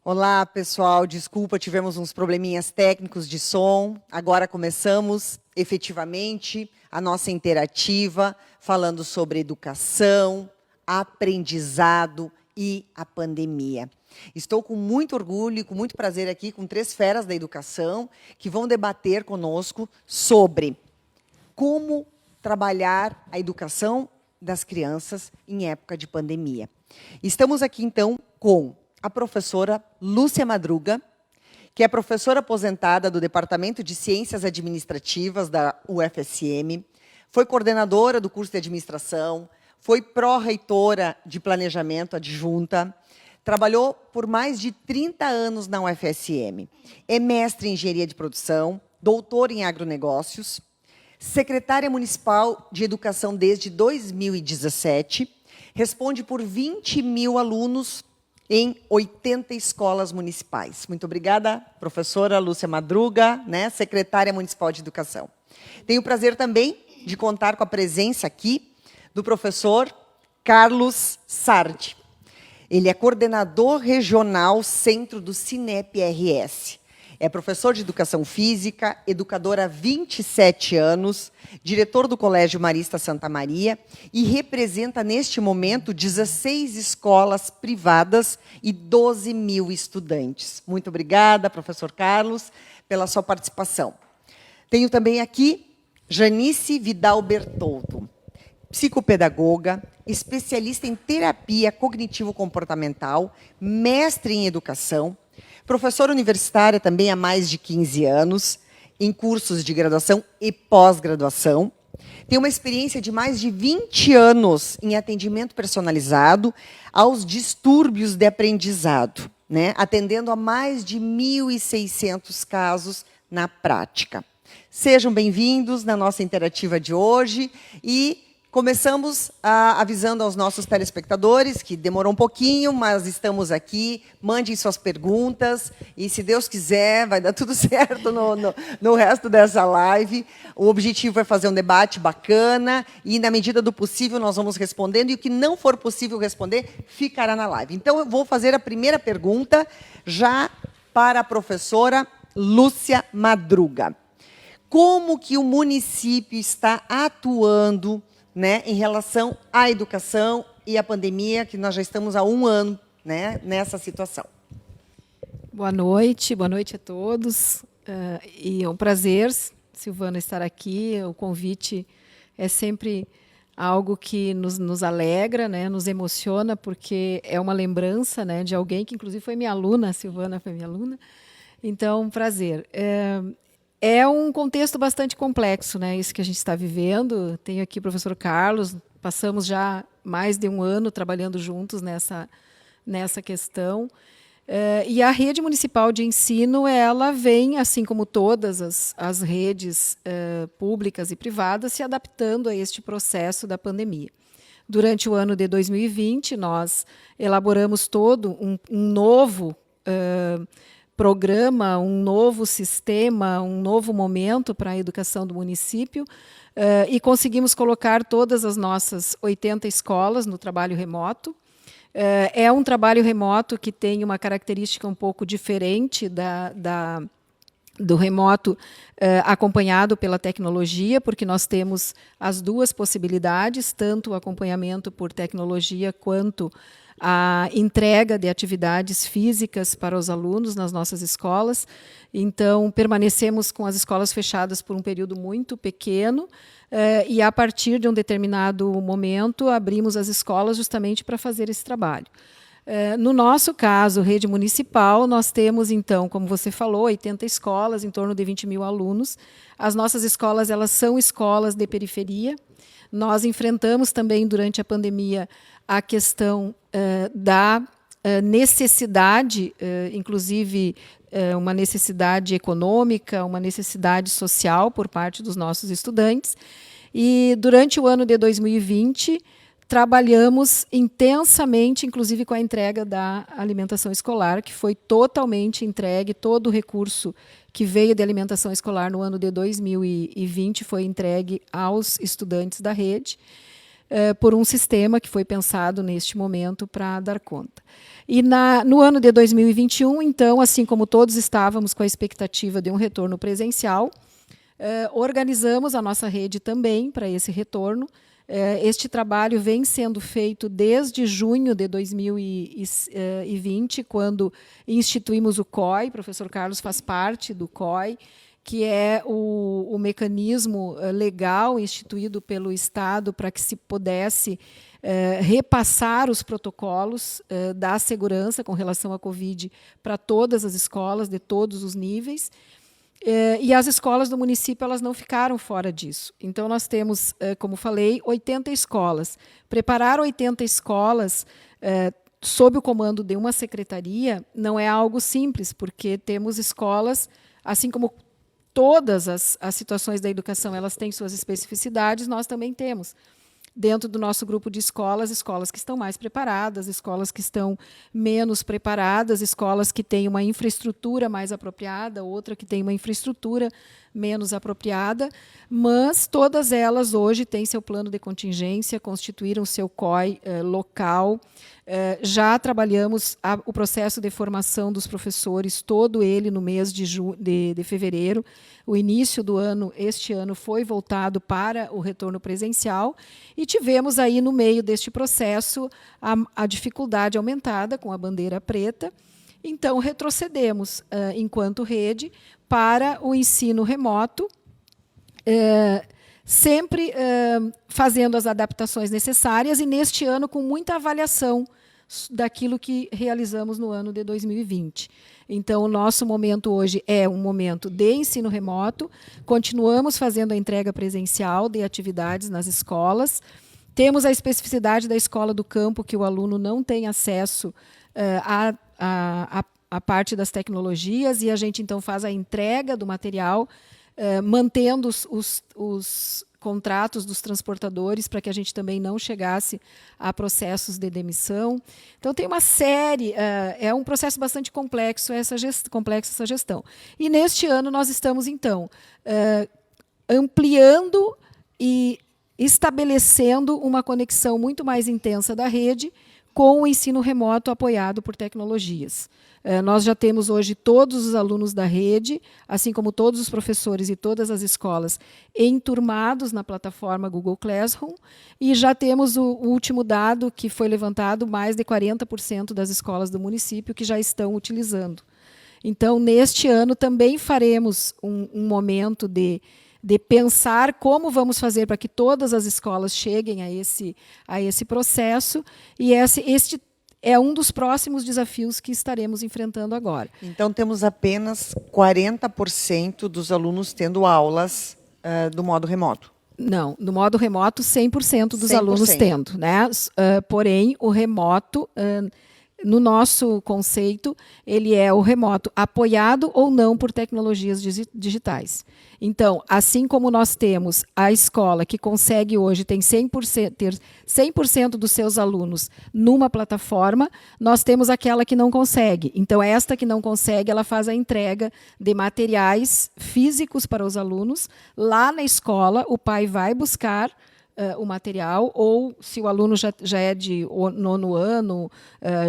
Olá, pessoal. Desculpa, tivemos uns probleminhas técnicos de som. Agora começamos, efetivamente, a nossa interativa, falando sobre educação, aprendizado e a pandemia. Estou com muito orgulho e com muito prazer aqui com 3 feras da educação que vão debater conosco sobre como trabalhar a educação das crianças em época de pandemia. Estamos aqui, então, com a professora Lúcia Madruga, que é professora aposentada do Departamento de Ciências Administrativas da UFSM, foi coordenadora do curso de administração, foi pró-reitora de planejamento adjunta, trabalhou por mais de 30 anos na UFSM, é mestre em engenharia de produção, doutora em agronegócios, secretária municipal de educação desde 2017, responde por 20 mil alunos em 80 escolas municipais. Muito obrigada, professora Lúcia Madruga, secretária municipal de educação. Tenho o prazer também de contar com a presença aqui do professor Carlos Sardi. Ele é coordenador regional centro do Cinep-RS. É professor de educação física, educador há 27 anos, diretor do Colégio Marista Santa Maria e representa, neste momento, 16 escolas privadas e 12 mil estudantes. Muito obrigada, professor Carlos, pela sua participação. Tenho também aqui Janice Vidal Bertoldo, psicopedagoga, especialista em terapia cognitivo-comportamental, mestre em educação, professora universitária também há mais de 15 anos, em cursos de graduação e pós-graduação. Tem uma experiência de mais de 20 anos em atendimento personalizado aos distúrbios de aprendizado, atendendo a mais de 1.600 casos na prática. Sejam bem-vindos na nossa interativa de hoje e começamos avisando aos nossos telespectadores, que demorou um pouquinho, mas estamos aqui. Mandem suas perguntas e, se Deus quiser, vai dar tudo certo no resto dessa live. O objetivo é fazer um debate bacana e, na medida do possível, nós vamos respondendo. E o que não for possível responder, ficará na live. Então, eu vou fazer a primeira pergunta já para a professora Lúcia Madruga. Como que o município está atuando em relação à educação e à pandemia, que nós já estamos há 1 ano nessa situação? Boa noite a todos. E é um prazer, Silvana, estar aqui. O convite é sempre algo que nos alegra, nos emociona, porque é uma lembrança de alguém que, inclusive, foi minha aluna, a Silvana foi minha aluna. Então, prazer. É um contexto bastante complexo, isso que a gente está vivendo. Tenho aqui o professor Carlos, passamos já mais de 1 ano trabalhando juntos nessa questão. E a rede municipal de ensino, ela vem, assim como todas as redes públicas e privadas, se adaptando a este processo da pandemia. Durante o ano de 2020, nós elaboramos todo um novo programa, um novo sistema, um novo momento para a educação do município e conseguimos colocar todas as nossas 80 escolas no trabalho remoto. É um trabalho remoto que tem uma característica um pouco diferente do remoto acompanhado pela tecnologia, porque nós temos as 2 possibilidades, tanto o acompanhamento por tecnologia quanto a entrega de atividades físicas para os alunos nas nossas escolas. Então, permanecemos com as escolas fechadas por um período muito pequeno e, a partir de um determinado momento, abrimos as escolas justamente para fazer esse trabalho. No nosso caso, rede municipal, nós temos, então, como você falou, 80 escolas, em torno de 20 mil alunos. As nossas escolas, elas são escolas de periferia. Nós enfrentamos também, durante a pandemia, a questão da necessidade, inclusive uma necessidade econômica, uma necessidade social por parte dos nossos estudantes. E, durante o ano de 2020, trabalhamos intensamente, inclusive com a entrega da alimentação escolar, que foi totalmente entregue, todo o recurso que veio de alimentação escolar no ano de 2020 foi entregue aos estudantes da rede. por um sistema que foi pensado neste momento para dar conta. E no ano de 2021, então, assim como todos estávamos com a expectativa de um retorno presencial, organizamos a nossa rede também para esse retorno. Este trabalho vem sendo feito desde junho de 2020, quando instituímos o COI. O professor Carlos faz parte do COI, que é o mecanismo legal instituído pelo Estado para que se pudesse repassar os protocolos da segurança com relação à Covid para todas as escolas, de todos os níveis. E as escolas do município elas não ficaram fora disso. Então, nós temos, como falei, 80 escolas. Preparar 80 escolas sob o comando de uma secretaria não é algo simples, porque temos escolas, assim como todas as situações da educação elas têm suas especificidades, nós também temos. Dentro do nosso grupo de escolas, escolas que estão mais preparadas, escolas que estão menos preparadas, escolas que têm uma infraestrutura mais apropriada, outra que tem uma infraestrutura menos apropriada, mas todas elas hoje têm seu plano de contingência, constituíram seu COI local. Já trabalhamos o processo de formação dos professores, todo ele no mês de fevereiro. O início do ano, este ano, foi voltado para o retorno presencial e tivemos aí, no meio deste processo, a dificuldade aumentada com a bandeira preta. Então, retrocedemos, enquanto rede, para o ensino remoto, sempre fazendo as adaptações necessárias e, neste ano, com muita avaliação daquilo que realizamos no ano de 2020. Então, o nosso momento hoje é um momento de ensino remoto, continuamos fazendo a entrega presencial de atividades nas escolas, temos a especificidade da escola do campo, que o aluno não tem acesso a parte das tecnologias, e a gente, então, faz a entrega do material, mantendo os contratos dos transportadores para que a gente também não chegasse a processos de demissão. Então, tem uma série, é um processo bastante complexo essa gestão. E, neste ano, nós estamos, então, ampliando e estabelecendo uma conexão muito mais intensa da rede com o ensino remoto apoiado por tecnologias. Nós já temos hoje todos os alunos da rede, assim como todos os professores e todas as escolas, enturmados na plataforma Google Classroom, e já temos o último dado que foi levantado, mais de 40% das escolas do município que já estão utilizando. Então, neste ano, também faremos um momento de pensar como vamos fazer para que todas as escolas cheguem a esse processo, e este é um dos próximos desafios que estaremos enfrentando agora. Então, temos apenas 40% dos alunos tendo aulas do modo remoto. Não, no modo remoto, 100% dos alunos tendo, né? Porém, o remoto, no nosso conceito, ele é o remoto apoiado ou não por tecnologias digitais. Então, assim como nós temos a escola que consegue hoje ter 100% dos seus alunos numa plataforma, nós temos aquela que não consegue. Então, esta que não consegue, ela faz a entrega de materiais físicos para os alunos. Lá na escola, o pai vai buscar o material, ou se o aluno já é de 9º ano,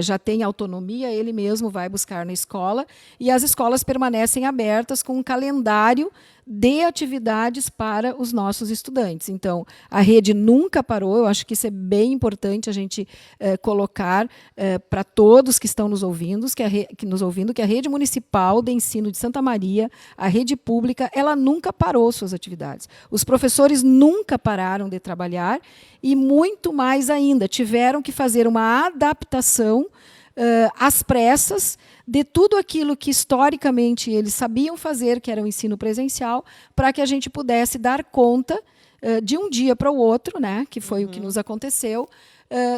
já tem autonomia, ele mesmo vai buscar na escola, e as escolas permanecem abertas com um calendário de atividades para os nossos estudantes. Então, a rede nunca parou, eu acho que isso é bem importante a gente colocar para todos que estão nos ouvindo, que a rede municipal de ensino de Santa Maria, a rede pública, ela nunca parou suas atividades. Os professores nunca pararam de trabalhar e, muito mais ainda, tiveram que fazer uma adaptação às pressas de tudo aquilo que historicamente eles sabiam fazer, que era o ensino presencial, para que a gente pudesse dar conta de um dia para o outro, né, que foi o que nos aconteceu,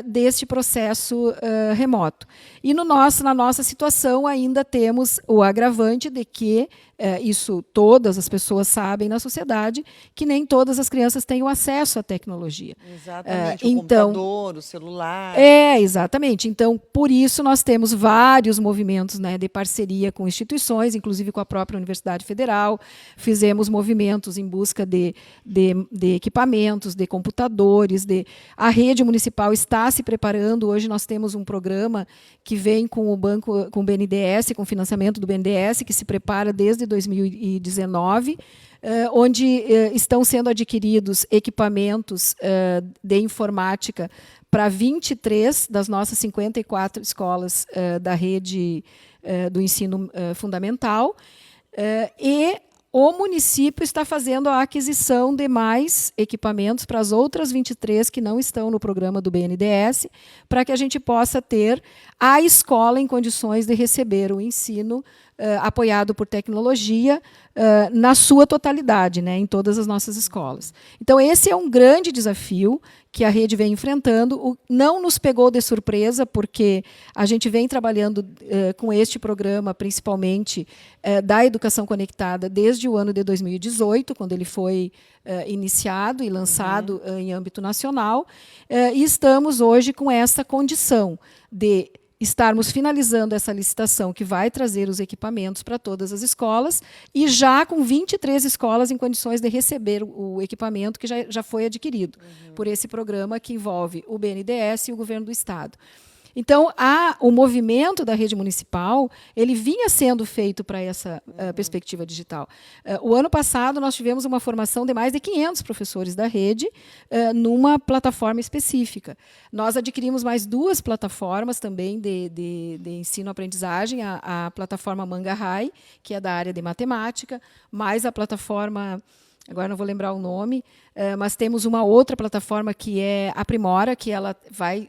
deste processo remoto. E na nossa situação ainda temos o agravante de que, isso todas as pessoas sabem na sociedade, que nem todas as crianças têm o acesso à tecnologia. Exatamente, o computador, o celular. Exatamente. Então, por isso, nós temos vários movimentos, né, de parceria com instituições, inclusive com a própria Universidade Federal. Fizemos movimentos em busca de equipamentos, de computadores. A rede municipal está se preparando. Hoje nós temos um programa que vem com o BNDES, com o financiamento do BNDES, que se prepara desde 2019, onde estão sendo adquiridos equipamentos de informática para 23 das nossas 54 escolas da rede do ensino fundamental, e o município está fazendo a aquisição de mais equipamentos para as outras 23 que não estão no programa do BNDES, para que a gente possa ter a escola em condições de receber o ensino apoiado por tecnologia na sua totalidade, né, em todas as nossas escolas. Então, esse é um grande desafio que a rede vem enfrentando. Não nos pegou de surpresa, porque a gente vem trabalhando com este programa, principalmente da educação conectada, desde o ano de 2018, quando ele foi iniciado e lançado em âmbito nacional, e estamos hoje com essa condição de estarmos finalizando essa licitação que vai trazer os equipamentos para todas as escolas, e já com 23 escolas em condições de receber o equipamento que já foi adquirido por esse programa que envolve o BNDES e o governo do Estado. Então, o movimento da rede municipal, ele vinha sendo feito para essa perspectiva digital. O ano passado, nós tivemos uma formação de mais de 500 professores da rede numa plataforma específica. Nós adquirimos mais 2 plataformas também de ensino-aprendizagem, a plataforma Mangarrai, que é da área de matemática, mais a plataforma, agora não vou lembrar o nome, mas temos uma outra plataforma que é a Primora, que ela vai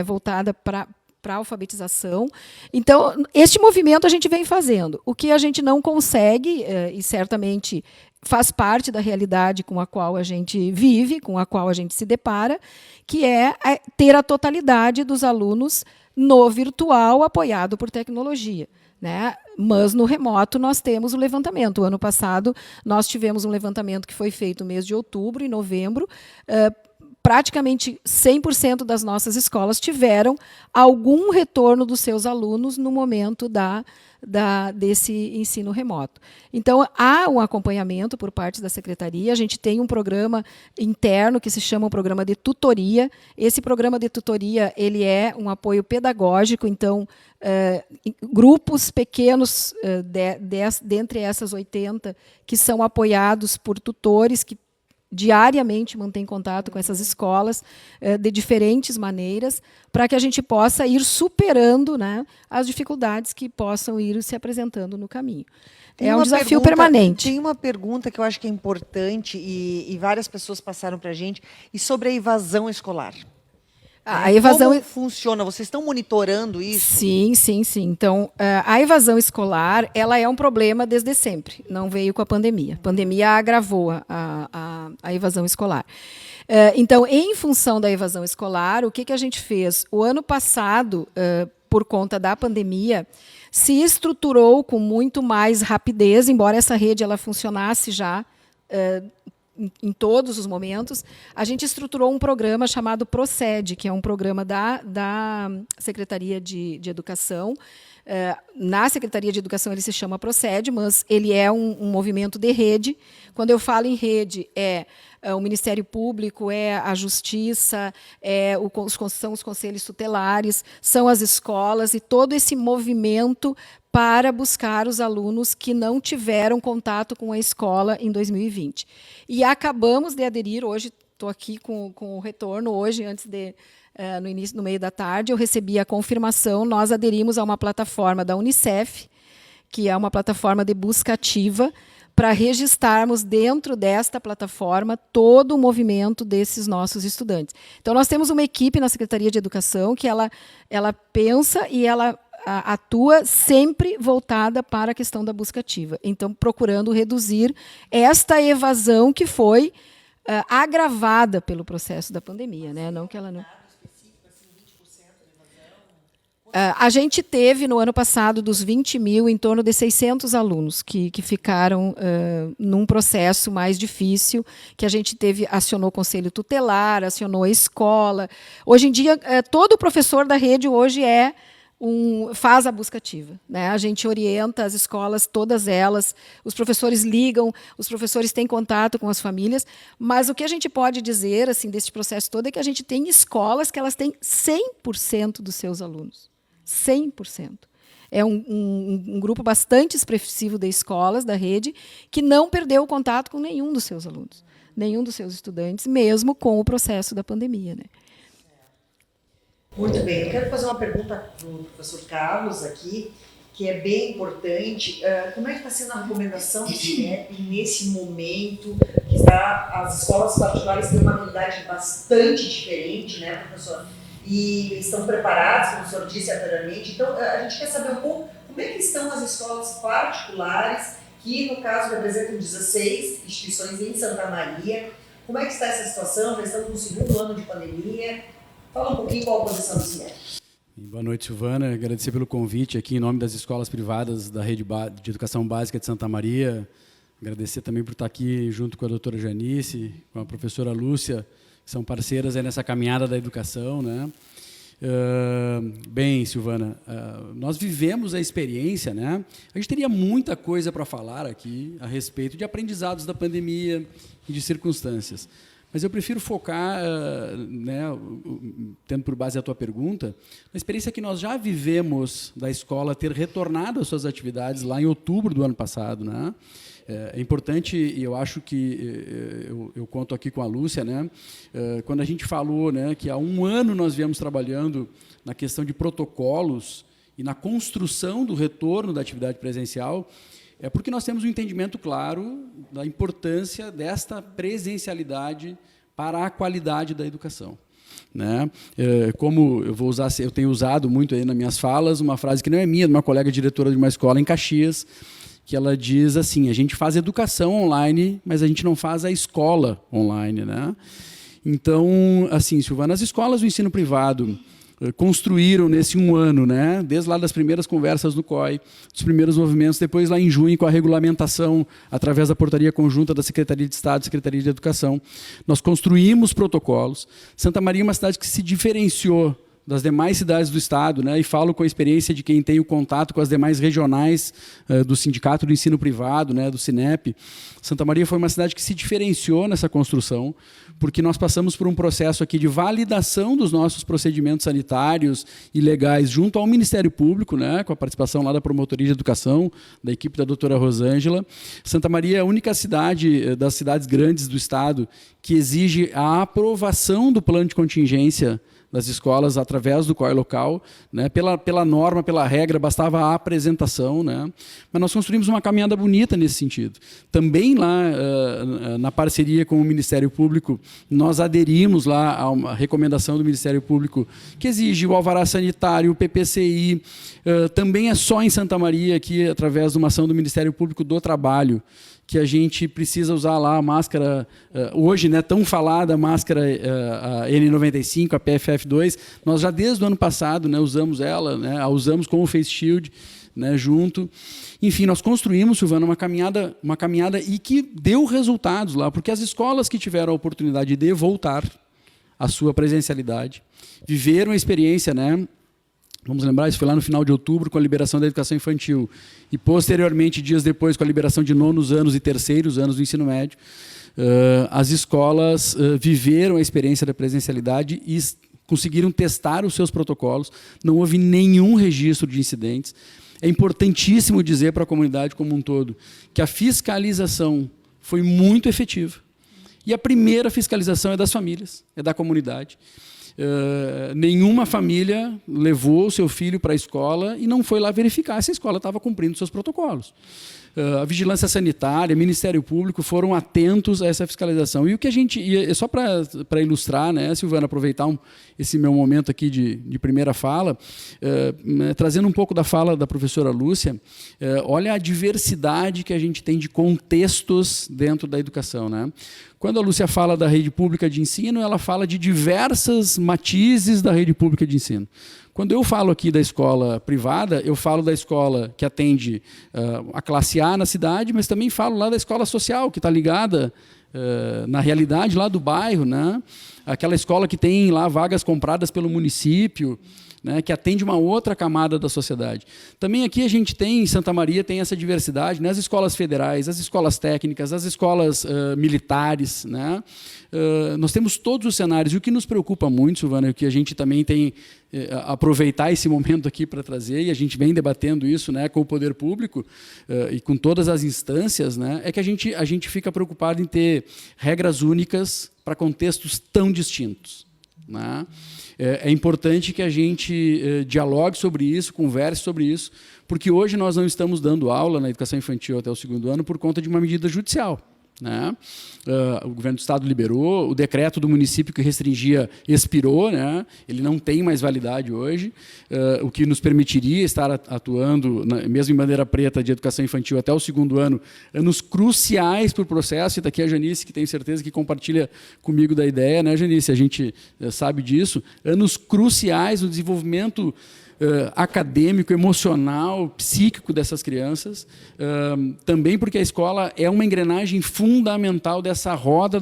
voltada para a alfabetização. Então, este movimento a gente vem fazendo. O que a gente não consegue, e certamente faz parte da realidade com a qual a gente vive, com a qual a gente se depara, que é ter a totalidade dos alunos no virtual apoiado por tecnologia, né? Mas no remoto nós temos o levantamento. O ano passado nós tivemos um levantamento que foi feito no mês de outubro e novembro. Praticamente 100% das nossas escolas tiveram algum retorno dos seus alunos no momento desse ensino remoto. Então, há um acompanhamento por parte da Secretaria. A gente tem um programa interno que se chama o Programa de Tutoria. Esse programa de tutoria, ele é um apoio pedagógico. Então, grupos pequenos, dentre essas 80, que são apoiados por tutores que diariamente mantém contato com essas escolas de diferentes maneiras, para que a gente possa ir superando, né, as dificuldades que possam ir se apresentando no caminho. É um desafio permanente. Tem uma pergunta que eu acho que é importante e várias pessoas passaram para a gente, e sobre a evasão escolar. A evasão... Como funciona? Vocês estão monitorando isso? Sim, sim, sim. Então, a evasão escolar, ela é um problema desde sempre. Não veio com a pandemia. A pandemia agravou a evasão escolar. Então, em função da evasão escolar, o que a gente fez? O ano passado, por conta da pandemia, se estruturou com muito mais rapidez, embora essa rede ela funcionasse já em todos os momentos, a gente estruturou um programa chamado Procede, que é um programa da Secretaria de Educação. Na Secretaria de Educação ele se chama Procede, mas ele é um movimento de rede. Quando eu falo em rede, o Ministério Público, a Justiça, são os conselhos tutelares, são as escolas, e todo esse movimento para buscar os alunos que não tiveram contato com a escola em 2020. E acabamos de aderir, hoje estou aqui com o retorno, hoje, antes de... no meio da tarde, eu recebi a confirmação, nós aderimos a uma plataforma da Unicef, que é uma plataforma de busca ativa, para registrarmos dentro desta plataforma todo o movimento desses nossos estudantes. Então, nós temos uma equipe na Secretaria de Educação que ela pensa e ela atua sempre voltada para a questão da busca ativa. Então, procurando reduzir esta evasão que foi agravada pelo processo da pandemia, né? Não que ela não... A gente teve, no ano passado, dos 20 mil, em torno de 600 alunos que ficaram num processo mais difícil, que a gente acionou o conselho tutelar, acionou a escola. Hoje em dia, todo professor da rede hoje faz a busca ativa, né? A gente orienta as escolas, todas elas, os professores ligam, os professores têm contato com as famílias, mas o que a gente pode dizer assim, desse processo todo é que a gente tem escolas que elas têm 100% dos seus alunos. 100%. É um grupo bastante expressivo de escolas da rede que não perdeu o contato com nenhum dos seus alunos, nenhum dos seus estudantes, mesmo com o processo da pandemia, né? Muito bem. Eu quero fazer uma pergunta para o professor Carlos aqui, que é bem importante. Como é que está sendo a recomendação do CINEP nesse momento que as escolas particulares têm uma realidade bastante diferente, né, professor? E estão preparados, como o senhor disse anteriormente. Então, a gente quer saber um pouco como é que estão as escolas particulares, que, no caso, representam 16 instituições em Santa Maria. Como é que está essa situação? Já estamos no segundo ano de pandemia. Fala um pouquinho qual a posição do CINEP. Boa noite, Silvana. Agradecer pelo convite aqui em nome das escolas privadas da Rede de Educação Básica de Santa Maria. Agradecer também por estar aqui junto com a doutora Janice, com a professora Lúcia, que são parceiras aí nessa caminhada da educação, né? Bem, Silvana, nós vivemos a experiência, né? A gente teria muita coisa para falar aqui a respeito de aprendizados da pandemia e de circunstâncias. Mas eu prefiro focar, né, tendo por base a tua pergunta, na experiência que nós já vivemos da escola ter retornado às suas atividades lá em outubro do ano passado, né? É importante, e eu acho que eu conto aqui com a Lúcia, né? Quando a gente falou, né, que há um ano nós viemos trabalhando na questão de protocolos e na construção do retorno da atividade presencial, é porque nós temos um entendimento claro da importância desta presencialidade para a qualidade da educação, né? Como eu tenho usado muito aí nas minhas falas, uma frase que não é minha, de uma colega diretora de uma escola em Caxias, que ela diz assim: a gente faz educação online, mas a gente não faz a escola online, né? Então, assim, Silvana, as escolas do ensino privado construíram nesse um ano, né? Desde lá das primeiras conversas no COI, dos primeiros movimentos, depois lá em junho com a regulamentação através da portaria conjunta da Secretaria de Estado e Secretaria de Educação, nós construímos protocolos. Santa Maria é uma cidade que se diferenciou das demais cidades do estado, né? E falo com a experiência de quem tem o contato com as demais regionais do Sindicato do Ensino Privado, né, do CINEP. Santa Maria foi uma cidade que se diferenciou nessa construção, porque nós passamos por um processo aqui de validação dos nossos procedimentos sanitários e legais junto ao Ministério Público, né, com a participação lá da Promotoria de Educação, da equipe da doutora Rosângela. Santa Maria é a única cidade das cidades grandes do estado que exige a aprovação do plano de contingência das escolas através do COI local, né? Pela norma, pela regra, bastava a apresentação, né? Mas nós construímos uma caminhada bonita nesse sentido. Também lá, na parceria com o Ministério Público, nós aderimos lá a uma recomendação do Ministério Público que exige o alvará sanitário, o PPCI, também é só em Santa Maria, aqui, através de uma ação do Ministério Público do Trabalho, que a gente precisa usar lá a máscara, hoje, né, tão falada, a máscara a N95, a PFF2, nós já desde o ano passado, né, usamos ela, né, a usamos com o Face Shield, né, junto. Enfim, nós construímos, Silvana, uma caminhada e que deu resultados lá, porque as escolas que tiveram a oportunidade de voltar à sua presencialidade, viveram a experiência, né? Vamos lembrar, isso foi lá no final de outubro, com a liberação da educação infantil. E, posteriormente, dias depois, com a liberação de 9º anos e 3º anos do ensino médio, as escolas viveram a experiência da presencialidade e conseguiram testar os seus protocolos. Não houve nenhum registro de incidentes. É importantíssimo dizer para a comunidade como um todo que a fiscalização foi muito efetiva. E a primeira fiscalização é das famílias, é da comunidade. Nenhuma família levou o seu filho para a escola e não foi lá verificar se a escola estava cumprindo seus protocolos. A Vigilância Sanitária, Ministério Público foram atentos a essa fiscalização. E o que a gente... só para ilustrar, né, Silvana, aproveitar esse meu momento aqui de primeira fala, trazendo um pouco da fala da professora Lúcia, olha a diversidade que a gente tem de contextos dentro da educação, né? Quando a Lúcia fala da rede pública de ensino, ela fala de diversas matizes da rede pública de ensino. Quando eu falo aqui da escola privada, eu falo da escola que atende a classe A na cidade, mas também falo lá da escola social, que está ligada na realidade lá do bairro, né? Aquela escola que tem lá vagas compradas pelo município, né, que atende uma outra camada da sociedade. Também aqui a gente tem, em Santa Maria, tem essa diversidade, né, as escolas federais, as escolas técnicas, as escolas militares. Né, nós temos todos os cenários. E o que nos preocupa muito, Silvana, o que a gente também tem aproveitar esse momento aqui para trazer, e a gente vem debatendo isso, né, com o poder público e com todas as instâncias, né, é que a gente fica preocupado em ter regras únicas para contextos tão distintos. Né? É importante que a gente dialogue sobre isso, converse sobre isso, porque hoje nós não estamos dando aula na educação infantil até o 2º ano por conta de uma medida judicial. Né? O governo do estado liberou, o decreto do município que restringia expirou, né? Ele não tem mais validade hoje, o que nos permitiria estar atuando, mesmo em bandeira preta, de educação infantil até o 2º ano, anos cruciais para o processo. E daqui a Janice, que tenho certeza que compartilha comigo da ideia, né, Janice? A gente sabe disso, anos cruciais no desenvolvimento acadêmico, emocional, psíquico dessas crianças, também porque a escola é uma engrenagem fundamental dessa roda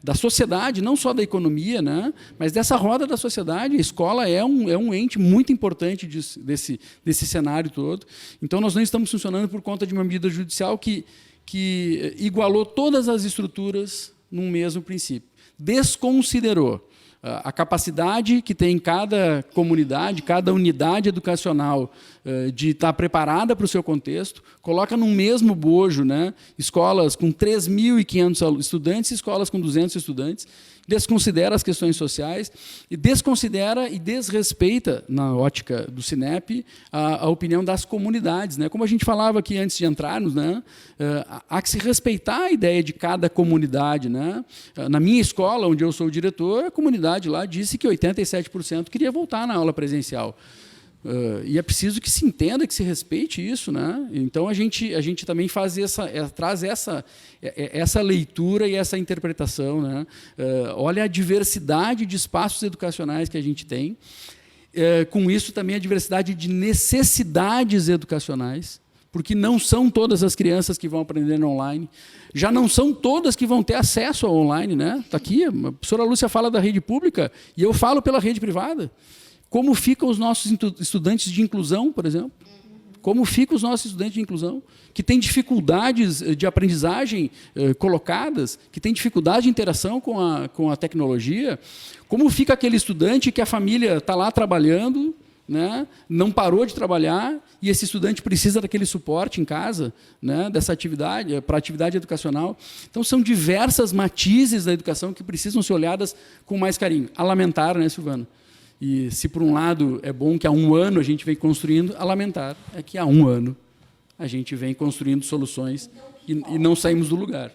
da sociedade, não só da economia, né, mas dessa roda da sociedade. A escola é um ente muito importante desse cenário todo. Então, nós não estamos funcionando por conta de uma medida judicial que igualou todas as estruturas num mesmo princípio. Desconsiderou a capacidade que tem cada comunidade, cada unidade educacional de estar preparada para o seu contexto, coloca no mesmo bojo, né, escolas com 3.500 estudantes e escolas com 200 estudantes, desconsidera as questões sociais e desconsidera e desrespeita, na ótica do Cinep, a opinião das comunidades. Né? Como a gente falava aqui antes de entrarmos, né? Há que se respeitar a ideia de cada comunidade. Né? Na minha escola, onde eu sou o diretor, a comunidade lá disse que 87% queria voltar na aula presencial. E é preciso que se entenda, que se respeite isso. Né? Então, a gente também faz traz essa leitura e essa interpretação. Né? Olha a diversidade de espaços educacionais que a gente tem. Com isso, também a diversidade de necessidades educacionais, porque não são todas as crianças que vão aprender online, já não são todas que vão ter acesso ao online. Né? Tá aqui, a professora Lúcia fala da rede pública, e eu falo pela rede privada. Como ficam os nossos estudantes de inclusão, por exemplo? Como ficam os nossos estudantes de inclusão, que têm dificuldades de aprendizagem colocadas, que têm dificuldade de interação com a tecnologia? Como fica aquele estudante que a família está lá trabalhando, né, não parou de trabalhar, e esse estudante precisa daquele suporte em casa, né, dessa atividade, para a atividade educacional? Então, são diversas matizes da educação que precisam ser olhadas com mais carinho. A lamentar, né, Silvana? E se, por um lado, é bom que há 1 ano a gente vem construindo, a lamentar é que há 1 ano a gente vem construindo soluções e não saímos do lugar.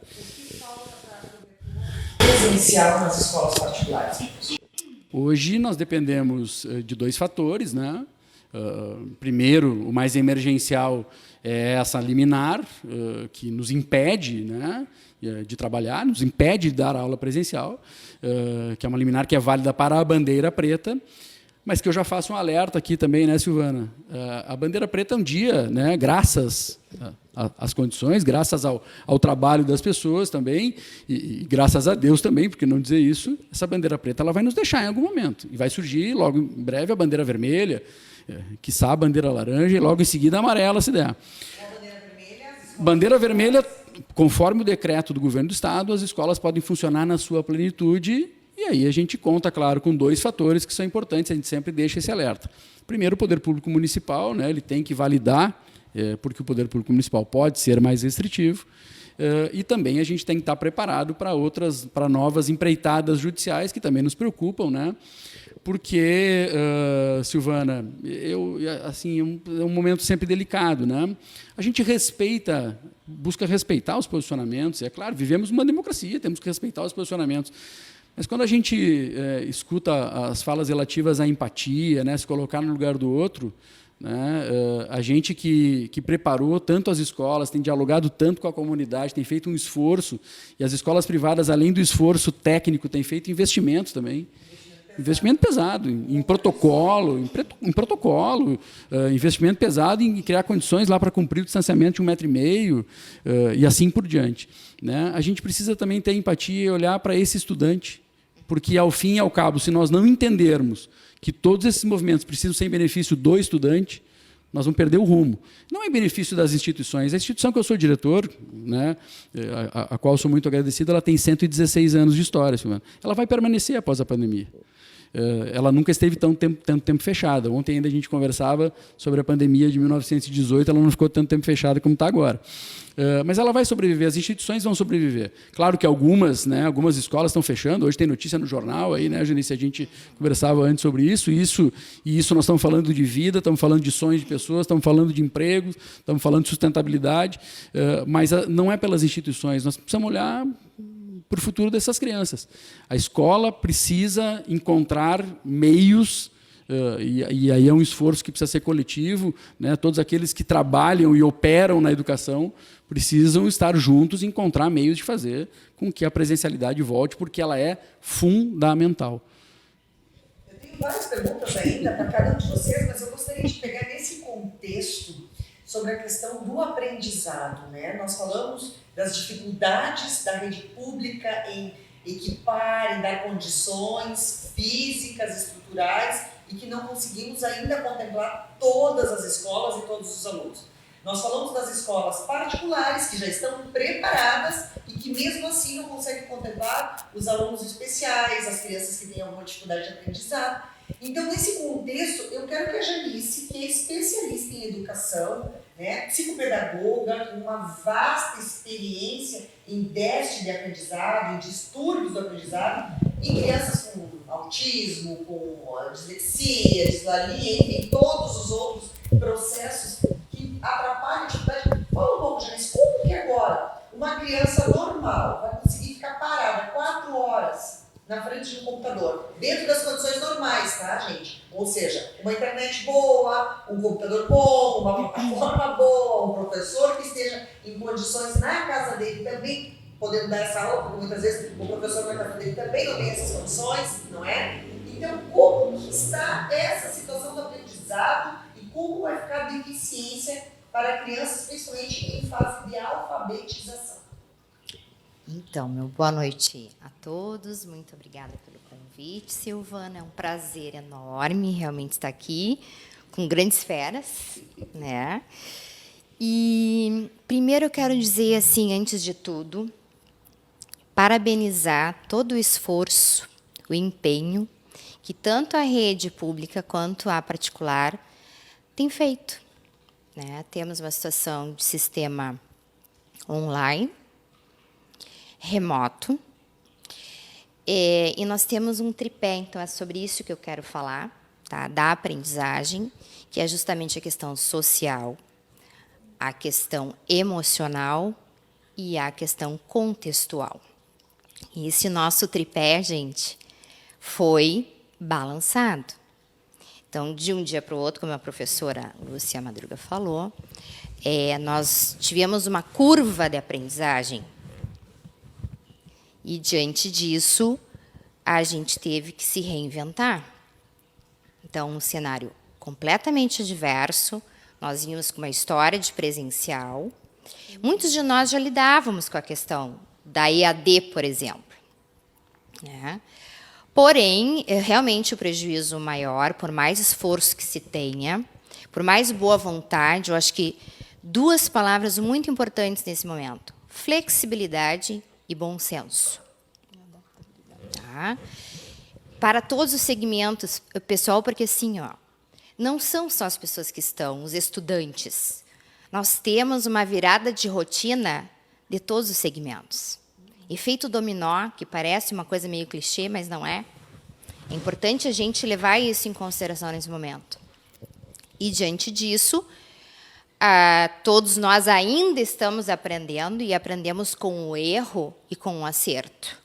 Presencial nas escolas particulares? Hoje, nós dependemos de 2 fatores. Né? Primeiro, o mais emergencial é essa liminar, que nos impede, né, de trabalhar, nos impede de dar aula presencial, que é uma liminar que é válida para a bandeira preta, mas que eu já faço um alerta aqui também, né, Silvana? A bandeira preta um dia, né, graças às condições, graças ao trabalho das pessoas também, e graças a Deus também, porque não dizer isso, essa bandeira preta ela vai nos deixar em algum momento, e vai surgir logo em breve a bandeira vermelha, quiçá a bandeira laranja, e logo em seguida a amarela, se der. Bandeira vermelha, conforme o decreto do governo do estado, as escolas podem funcionar na sua plenitude, e aí a gente conta, claro, com 2 fatores que são importantes, a gente sempre deixa esse alerta. Primeiro, o poder público municipal, né, ele tem que validar, porque o poder público municipal pode ser mais restritivo, e também a gente tem que estar preparado para novas empreitadas judiciais, que também nos preocupam, né? Porque, Silvana, assim, é um momento sempre delicado. Né? A gente busca respeitar os posicionamentos, é claro, vivemos uma democracia, temos que respeitar os posicionamentos. Mas quando a gente escuta as falas relativas à empatia, né, se colocar no lugar do outro, né, a gente que preparou tanto as escolas, tem dialogado tanto com a comunidade, tem feito um esforço, e as escolas privadas, além do esforço técnico, têm feito investimentos também. Investimento pesado em protocolo, investimento pesado em criar condições lá para cumprir o distanciamento de 1,5 m e assim por diante. Né? A gente precisa também ter empatia e olhar para esse estudante, porque, ao fim e ao cabo, se nós não entendermos que todos esses movimentos precisam ser em benefício do estudante, nós vamos perder o rumo. Não é em benefício das instituições. A instituição que eu sou diretor, né, a qual sou muito agradecido, ela tem 116 anos de história, Silvana. Ela vai permanecer após a pandemia. Ela nunca esteve tanto tempo fechada. Ontem ainda a gente conversava sobre a pandemia de 1918, ela não ficou tanto tempo fechada como está agora. Mas ela vai sobreviver, as instituições vão sobreviver. Claro que algumas escolas estão fechando, hoje tem notícia no jornal, aí, né, Janice, a gente conversava antes sobre isso, e isso nós estamos falando de vida, estamos falando de sonhos de pessoas, estamos falando de empregos, estamos falando de sustentabilidade, mas não é pelas instituições, nós precisamos olhar para o futuro dessas crianças. A escola precisa encontrar meios, e aí é um esforço que precisa ser coletivo, né? Todos aqueles que trabalham e operam na educação precisam estar juntos e encontrar meios de fazer com que a presencialidade volte, porque ela é fundamental. Eu tenho várias perguntas ainda para cada um de vocês, mas eu gostaria de pegar nesse contexto sobre a questão do aprendizado, né? Nós falamos das dificuldades da rede pública em equipar, em dar condições físicas, estruturais, e que não conseguimos ainda contemplar todas as escolas e todos os alunos. Nós falamos das escolas particulares, que já estão preparadas e que mesmo assim não conseguem contemplar os alunos especiais, as crianças que têm alguma dificuldade de aprendizado. Então, nesse contexto, eu quero que a Janice, que é especialista em educação, né, psicopedagoga, com uma vasta experiência em déficit de aprendizado, em distúrbios do aprendizado, em crianças com autismo, com dislexia, dislalia, enfim, todos os outros processos que atrapalham a atividade. Fala um pouco, Janice, como que agora uma criança normal vai conseguir ficar parada 4 horas na frente de um computador, dentro das condições normais, tá, gente? Ou seja, uma internet boa, um computador bom, uma plataforma boa, um professor que esteja em condições na casa dele também, podendo dar essa aula, porque muitas vezes o professor na casa dele também não tem essas condições, não é? Então, como que está essa situação do aprendizado e como vai ficar a deficiência para crianças, principalmente em fase de alfabetização? Então, boa noite a todos. Muito obrigada pelo convite, Silvana. É um prazer enorme realmente estar aqui com grandes feras, né? E primeiro eu quero dizer assim, antes de tudo, parabenizar todo o esforço, o empenho que tanto a rede pública quanto a particular tem feito, né? Temos uma situação de sistema online, remoto, e nós temos um tripé, então é sobre isso que eu quero falar, tá? Da aprendizagem, que é justamente a questão social, a questão emocional e a questão contextual. E esse nosso tripé, gente, foi balançado. Então, de um dia para o outro, como a professora Lúcia Madruga falou, nós tivemos uma curva de aprendizagem. E, diante disso, a gente teve que se reinventar. Então, um cenário completamente diverso. Nós íamos com uma história de presencial. Muitos de nós já lidávamos com a questão da EAD, por exemplo, né? Porém, realmente o prejuízo maior, por mais esforço que se tenha, por mais boa vontade, eu acho que 2 palavras muito importantes nesse momento: flexibilidade e bom senso. Tá? Para todos os segmentos, pessoal, porque assim, ó, não são só as pessoas que estão, os estudantes. Nós temos uma virada de rotina de todos os segmentos. Efeito dominó, que parece uma coisa meio clichê, mas não é. É importante a gente levar isso em consideração nesse momento. E, diante disso, todos nós ainda estamos aprendendo, e aprendemos com o erro e com o acerto.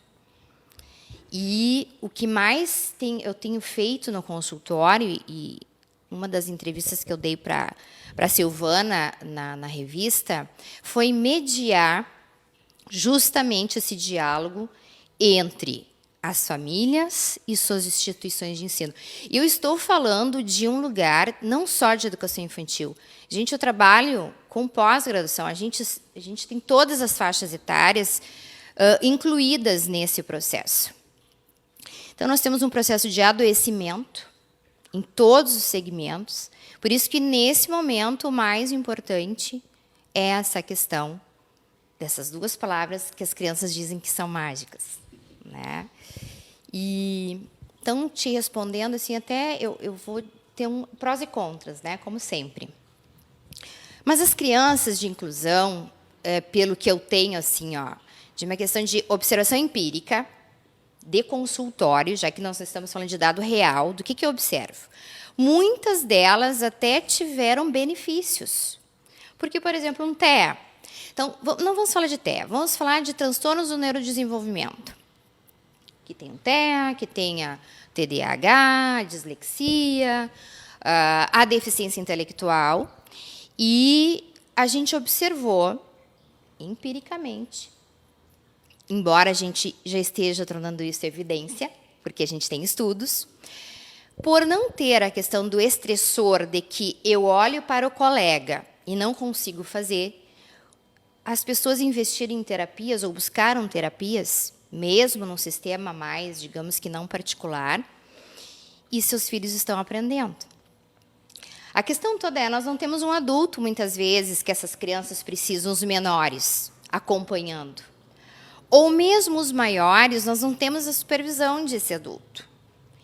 E o que mais eu tenho feito no consultório, e uma das entrevistas que eu dei para a Silvana na revista, foi mediar justamente esse diálogo entre as famílias e suas instituições de ensino. Eu estou falando de um lugar não só de educação infantil. Gente, eu trabalho com pós-graduação. A gente tem todas as faixas etárias incluídas nesse processo. Então, nós temos um processo de adoecimento em todos os segmentos. Por isso que, nesse momento, o mais importante é essa questão dessas duas palavras que as crianças dizem que são mágicas, né? E, então, te respondendo, assim, até eu vou ter prós e contras, né? Como sempre. Mas as crianças de inclusão, pelo que eu tenho, assim, ó, de uma questão de observação empírica, de consultório, já que nós estamos falando de dado real, do que eu observo? Muitas delas até tiveram benefícios. Porque, por exemplo, um TEA. Então, não vamos falar de TEA, vamos falar de transtornos do neurodesenvolvimento. Que tem um TEA, que tenha TDAH, dislexia, a deficiência intelectual. E a gente observou, empiricamente, embora a gente já esteja tornando isso evidência, porque a gente tem estudos, por não ter a questão do estressor de que eu olho para o colega e não consigo fazer, as pessoas investiram em terapias ou buscaram terapias, mesmo num sistema mais, digamos que não particular, e seus filhos estão aprendendo. A questão toda é, nós não temos um adulto, muitas vezes, que essas crianças precisam, os menores, acompanhando. Ou mesmo os maiores, nós não temos a supervisão desse adulto.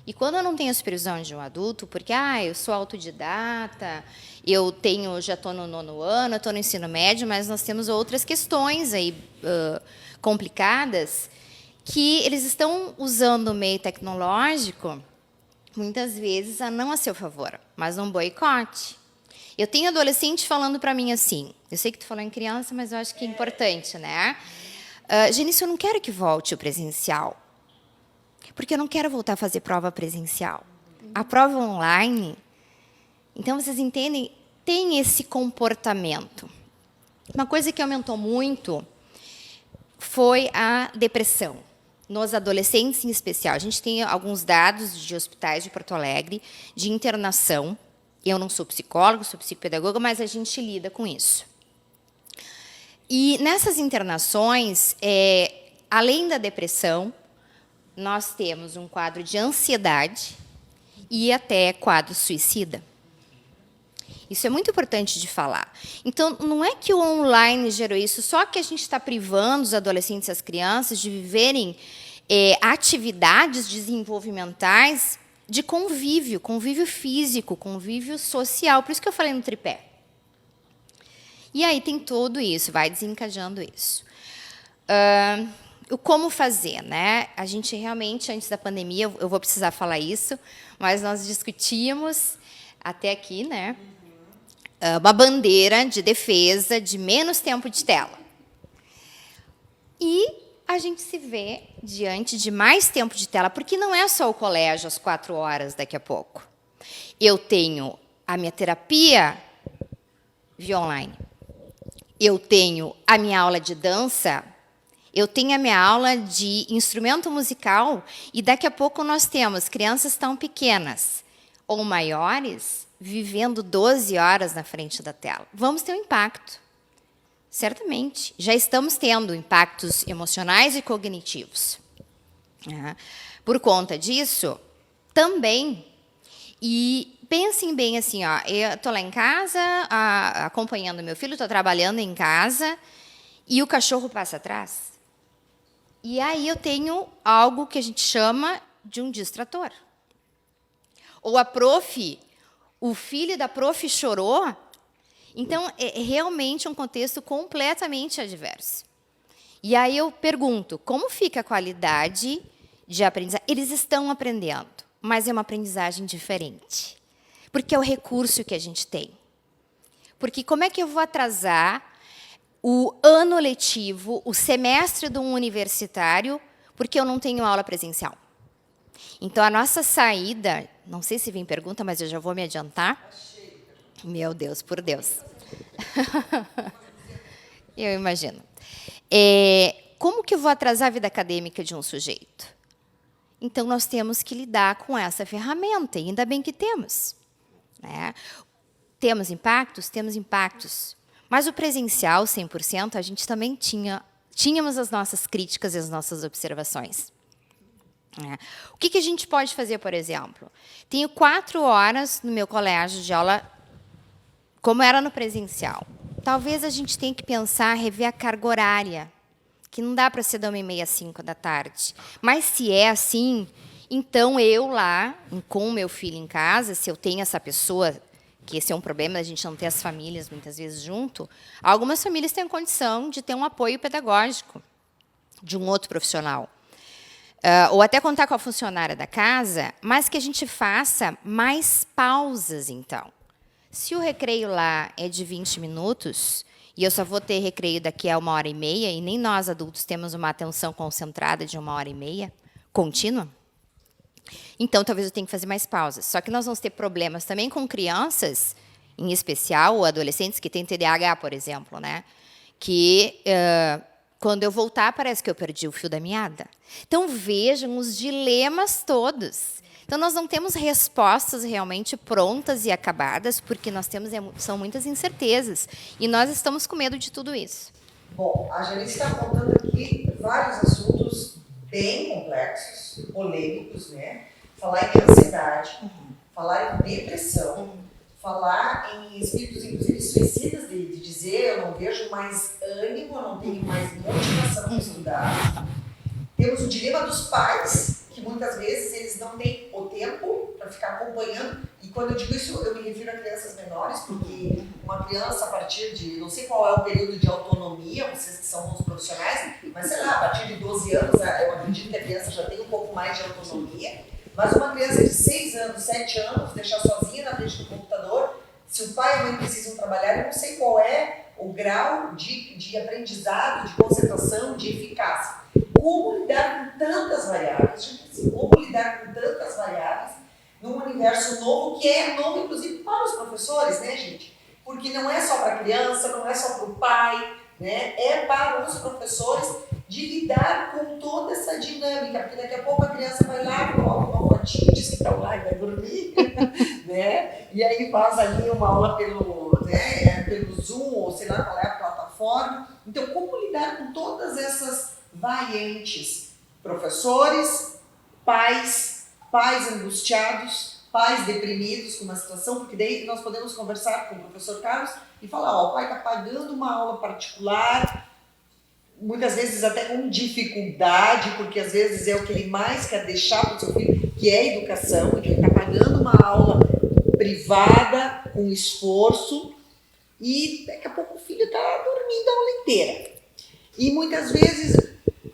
E quando eu não tenho a supervisão de um adulto, porque eu sou autodidata, já estou no 9º ano, estou no ensino médio, mas nós temos outras questões aí complicadas que eles estão usando o meio tecnológico, muitas vezes, não a seu favor, mas um boicote. Eu tenho adolescente falando para mim assim, eu sei que tu falou em criança, mas eu acho que é importante, né? Genice, eu não quero que volte o presencial, porque eu não quero voltar a fazer prova presencial. A prova online, então, vocês entendem, tem esse comportamento. Uma coisa que aumentou muito foi a depressão, nos adolescentes em especial. A gente tem alguns dados de hospitais de Porto Alegre, de internação. Eu não sou psicóloga, sou psicopedagoga, mas a gente lida com isso. E nessas internações, além da depressão, nós temos um quadro de ansiedade e até quadro suicida. Isso é muito importante de falar. Então, não é que o online gerou isso, só que a gente está privando os adolescentes e as crianças de viverem atividades desenvolvimentais de convívio físico, convívio social. Por isso que eu falei no tripé. E aí tem tudo isso, vai desencadeando isso. O como fazer, né? A gente realmente, antes da pandemia, eu vou precisar falar isso, mas nós discutimos até aqui, né? Uma bandeira de defesa de menos tempo de tela. E a gente se vê diante de mais tempo de tela, porque não é só o colégio às 4 horas daqui a pouco. Eu tenho a minha terapia via online. Eu tenho a minha aula de dança, eu tenho a minha aula de instrumento musical, e daqui a pouco nós temos crianças tão pequenas ou maiores vivendo 12 horas na frente da tela. Vamos ter um impacto, certamente. Já estamos tendo impactos emocionais e cognitivos. Por conta disso, também, e pensem bem assim, eu estou lá em casa, acompanhando meu filho, estou trabalhando em casa, e o cachorro passa atrás. E aí eu tenho algo que a gente chama de um distrator. Ou o filho da prof chorou. Então, é realmente um contexto completamente adverso. E aí eu pergunto, como fica a qualidade de aprendizagem? Eles estão aprendendo, mas é uma aprendizagem diferente. Porque é o recurso que a gente tem. Porque como é que eu vou atrasar o ano letivo, o semestre de um universitário, porque eu não tenho aula presencial? Então, a nossa saída, não sei se vem pergunta, mas eu já vou me adiantar. Meu Deus, por Deus. Eu imagino. Como que eu vou atrasar a vida acadêmica de um sujeito? Então, nós temos que lidar com essa ferramenta, e ainda bem que temos. Né? Temos impactos, mas o presencial, 100%, a gente também tínhamos as nossas críticas e as nossas observações. O que a gente pode fazer, por exemplo? Tenho 4 horas no meu colégio de aula, como era no presencial. Talvez a gente tenha que pensar, rever a carga horária, que não dá para ser da 1h30 às 5 da tarde. Mas, se é assim, então eu lá, com o meu filho em casa, se eu tenho essa pessoa, que esse é um problema, a gente não ter as famílias muitas vezes junto, algumas famílias têm condição de ter um apoio pedagógico de um outro profissional. Ou até contar com a funcionária da casa, mas que a gente faça mais pausas, então. Se o recreio lá é de 20 minutos, e eu só vou ter recreio daqui a 1h30, e nem nós adultos temos uma atenção concentrada de 1h30, contínua, então talvez eu tenha que fazer mais pausas. Só que nós vamos ter problemas também com crianças, em especial, ou adolescentes que têm TDAH, por exemplo, né? Que quando eu voltar, parece que eu perdi o fio da meada. Então, vejam os dilemas todos. Então, nós não temos respostas realmente prontas e acabadas, porque nós temos são muitas incertezas. E nós estamos com medo de tudo isso. Bom, a Janice está apontando aqui vários assuntos bem complexos, polêmicos, né? Falar em ansiedade, falar em depressão, falar em espíritos, inclusive, suicidas, de dizer eu não vejo mais ânimo, eu não tenho mais motivação para estudar. Temos o dilema dos pais, que muitas vezes eles não têm o tempo para ficar acompanhando. E quando eu digo isso, eu me refiro a crianças menores, porque uma criança, a partir de, não sei qual é o período de autonomia, vocês que são os profissionais, mas sei lá, a partir de 12 anos, eu acredito que a criança já tem um pouco mais de autonomia. Mas uma criança de 6 anos, 7 anos, deixar sozinha na frente do computador, se o pai e a mãe precisam trabalhar, eu não sei qual é o grau de aprendizado, de concentração, de eficácia. Como lidar com tantas variáveis? Como lidar com tantas variáveis num universo novo, que é novo, inclusive, para os professores, né, gente? Porque não é só para a criança, não é só para o pai, né? É para os professores de lidar com toda essa dinâmica, porque daqui a pouco a criança vai lá, coloca uma fotinho, diz que está lá e vai dormir, né? E aí faz ali uma aula pelo Zoom, ou sei lá qual é a plataforma. Então, como lidar com todas essas variantes? Professores, pais angustiados, pais deprimidos com uma situação, porque daí nós podemos conversar com o professor Carlos e falar, ó, o pai está pagando uma aula particular, muitas vezes até com dificuldade, porque às vezes é o que ele mais quer deixar para o seu filho, que é a educação, então ele está pagando uma aula privada, com esforço, e daqui a pouco o filho está dormindo a aula inteira. E muitas vezes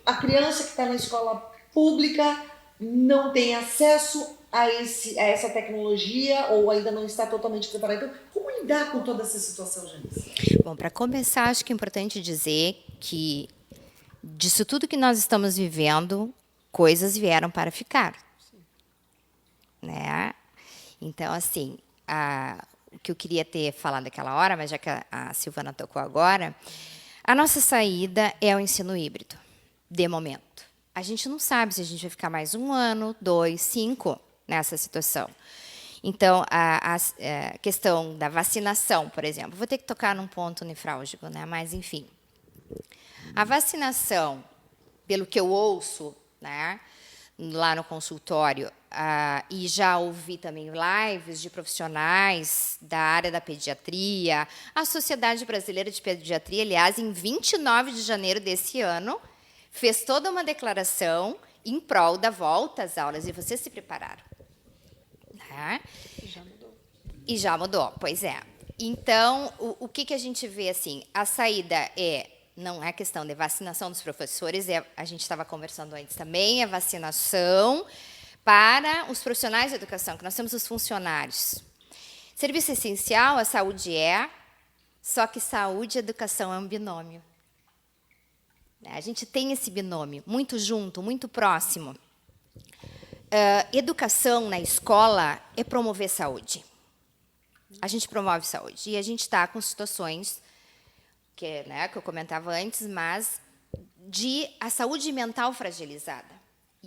a criança que está na escola pública não tem acesso a essa tecnologia ou ainda não está totalmente preparada. Então, como lidar com toda essa situação, Janice? Bom, para começar, acho que é importante dizer que disso tudo que nós estamos vivendo, coisas vieram para ficar. Né? Então, assim, o que eu queria ter falado naquela hora, mas já que a Silvana tocou agora, a nossa saída é o ensino híbrido, de momento. A gente não sabe se a gente vai ficar mais 1 ano, 2, 5 nessa situação. Então, a questão da vacinação, por exemplo, vou ter que tocar num ponto nefrálgico, né? Mas, enfim. A vacinação, pelo que eu ouço, né, lá no consultório, e já ouvi também lives de profissionais da área da pediatria, a Sociedade Brasileira de Pediatria, aliás, em 29 de janeiro desse ano, fez toda uma declaração em prol da volta às aulas, e vocês se prepararam. Né? E já mudou, pois é. Então, o que a gente vê assim? A saída não é questão de vacinação dos professores, a gente estava conversando antes também, é vacinação para os profissionais de educação, que nós temos os funcionários. Serviço essencial, a saúde só que saúde e educação é um binômio. A gente tem esse binômio muito junto, muito próximo. Educação na escola é promover saúde. A gente promove saúde. E a gente está com situações que eu comentava antes, mas de a saúde mental fragilizada.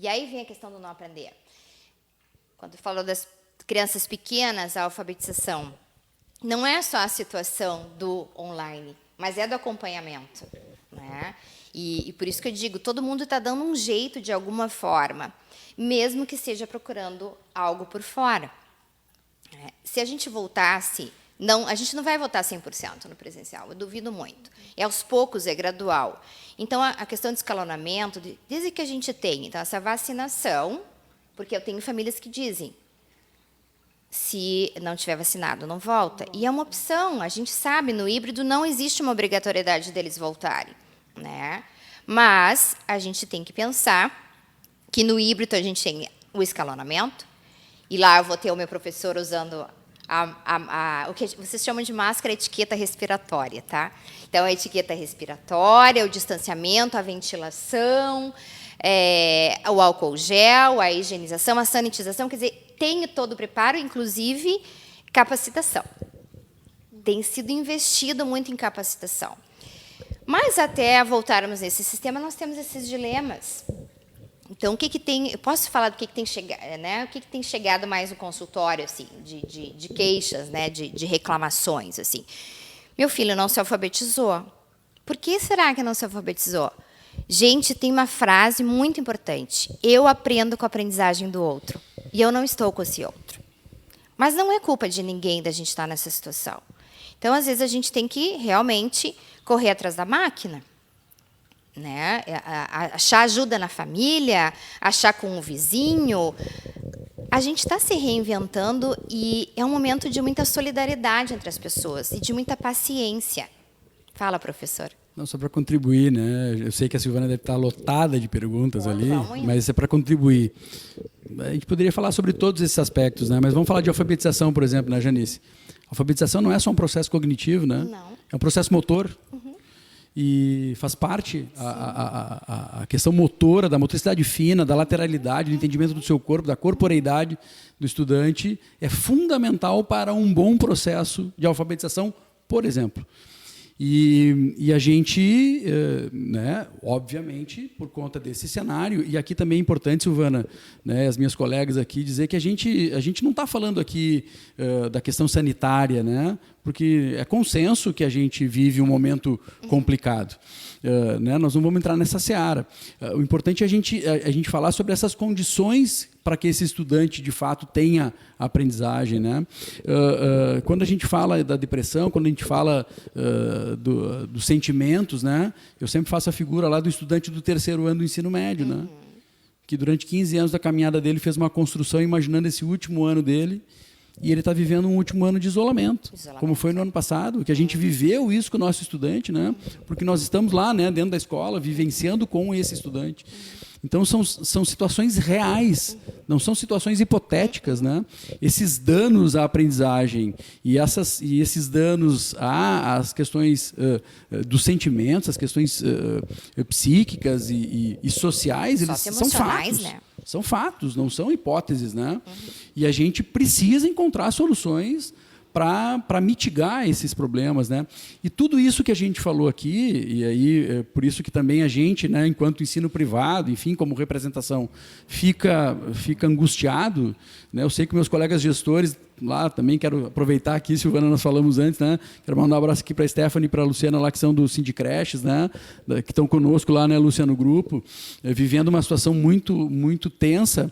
E aí vem a questão do não aprender. Quando falou das crianças pequenas, a alfabetização, não é só a situação do online, mas é do acompanhamento, né? E por isso que eu digo, todo mundo está dando um jeito de alguma forma, mesmo que seja procurando algo por fora. Se a gente voltasse, a gente não vai voltar 100% no presencial, eu duvido muito. É aos poucos, é gradual. Então, a questão de escalonamento, desde que a gente tem então, essa vacinação, porque eu tenho famílias que dizem, se não tiver vacinado, não volta. E é uma opção, a gente sabe, no híbrido não existe uma obrigatoriedade deles voltarem, né? Mas a gente tem que pensar que no híbrido a gente tem o escalonamento, e lá eu vou ter o meu professor usando o que vocês chamam de máscara etiqueta respiratória, tá? Então, a etiqueta respiratória, o distanciamento, a ventilação, o álcool gel, a higienização, a sanitização, quer dizer, tem todo o preparo, inclusive capacitação. Tem sido investido muito em capacitação. Mas até voltarmos nesse sistema, nós temos esses dilemas. Então, o que tem? Eu posso falar do que tem chegado, né? O que tem chegado mais no consultório, assim, de queixas, né? De reclamações, assim. Meu filho não se alfabetizou. Por que será que não se alfabetizou? Gente, tem uma frase muito importante. Eu aprendo com a aprendizagem do outro. E eu não estou com esse outro. Mas não é culpa de ninguém da gente estar nessa situação. Então, às vezes, a gente tem que realmente correr atrás da máquina. Né? Achar ajuda na família, achar com o vizinho. A gente está se reinventando e é um momento de muita solidariedade entre as pessoas e de muita paciência. Fala, professor. Não, só para contribuir, né? Eu sei que a Silvana deve estar lotada de perguntas ali, mas é para contribuir. A gente poderia falar sobre todos esses aspectos, né? Mas vamos falar de alfabetização, por exemplo, né, Janice? Alfabetização não é só um processo cognitivo, né? Não. É um processo motor. E faz parte a questão motora, da motricidade fina, da lateralidade, do entendimento do seu corpo, da corporeidade do estudante, é fundamental para um bom processo de alfabetização, por exemplo. E a gente, né, obviamente, por conta desse cenário, e aqui também é importante, Silvana, né, as minhas colegas aqui, dizer que a gente não está falando aqui da questão sanitária, né, porque é consenso que a gente vive um momento complicado. Né, nós não vamos entrar nessa seara. O importante é a gente falar sobre essas condições para que esse estudante, de fato, tenha aprendizagem. Né? Quando a gente fala da depressão, quando a gente fala dos sentimentos, né? Eu sempre faço a figura lá do estudante do 3º ano do ensino médio, né? Que durante 15 anos da caminhada dele fez uma construção imaginando esse último ano dele, e ele está vivendo um último ano de isolamento, como foi no ano passado, que a gente viveu isso com o nosso estudante, né? Porque nós estamos lá, né, dentro da escola, vivenciando com esse estudante. Então, são situações reais, não são situações hipotéticas, né? Esses danos à aprendizagem e esses danos às questões dos sentimentos, as questões psíquicas e sociais, eles são fatos. Né? São fatos, não são hipóteses, né? E a gente precisa encontrar soluções para mitigar esses problemas, né? E tudo isso que a gente falou aqui, e aí por isso que também a gente, né, enquanto ensino privado, enfim, como representação, fica angustiado, né? Eu sei que meus colegas gestores lá também, quero aproveitar aqui, Silvana, nós falamos antes, né? Quero mandar um abraço aqui para a Stephanie e para a Luciana lá, que são do Sindicreches, né? Que estão conosco lá, né, Lúcia, no grupo, vivendo uma situação muito, muito tensa.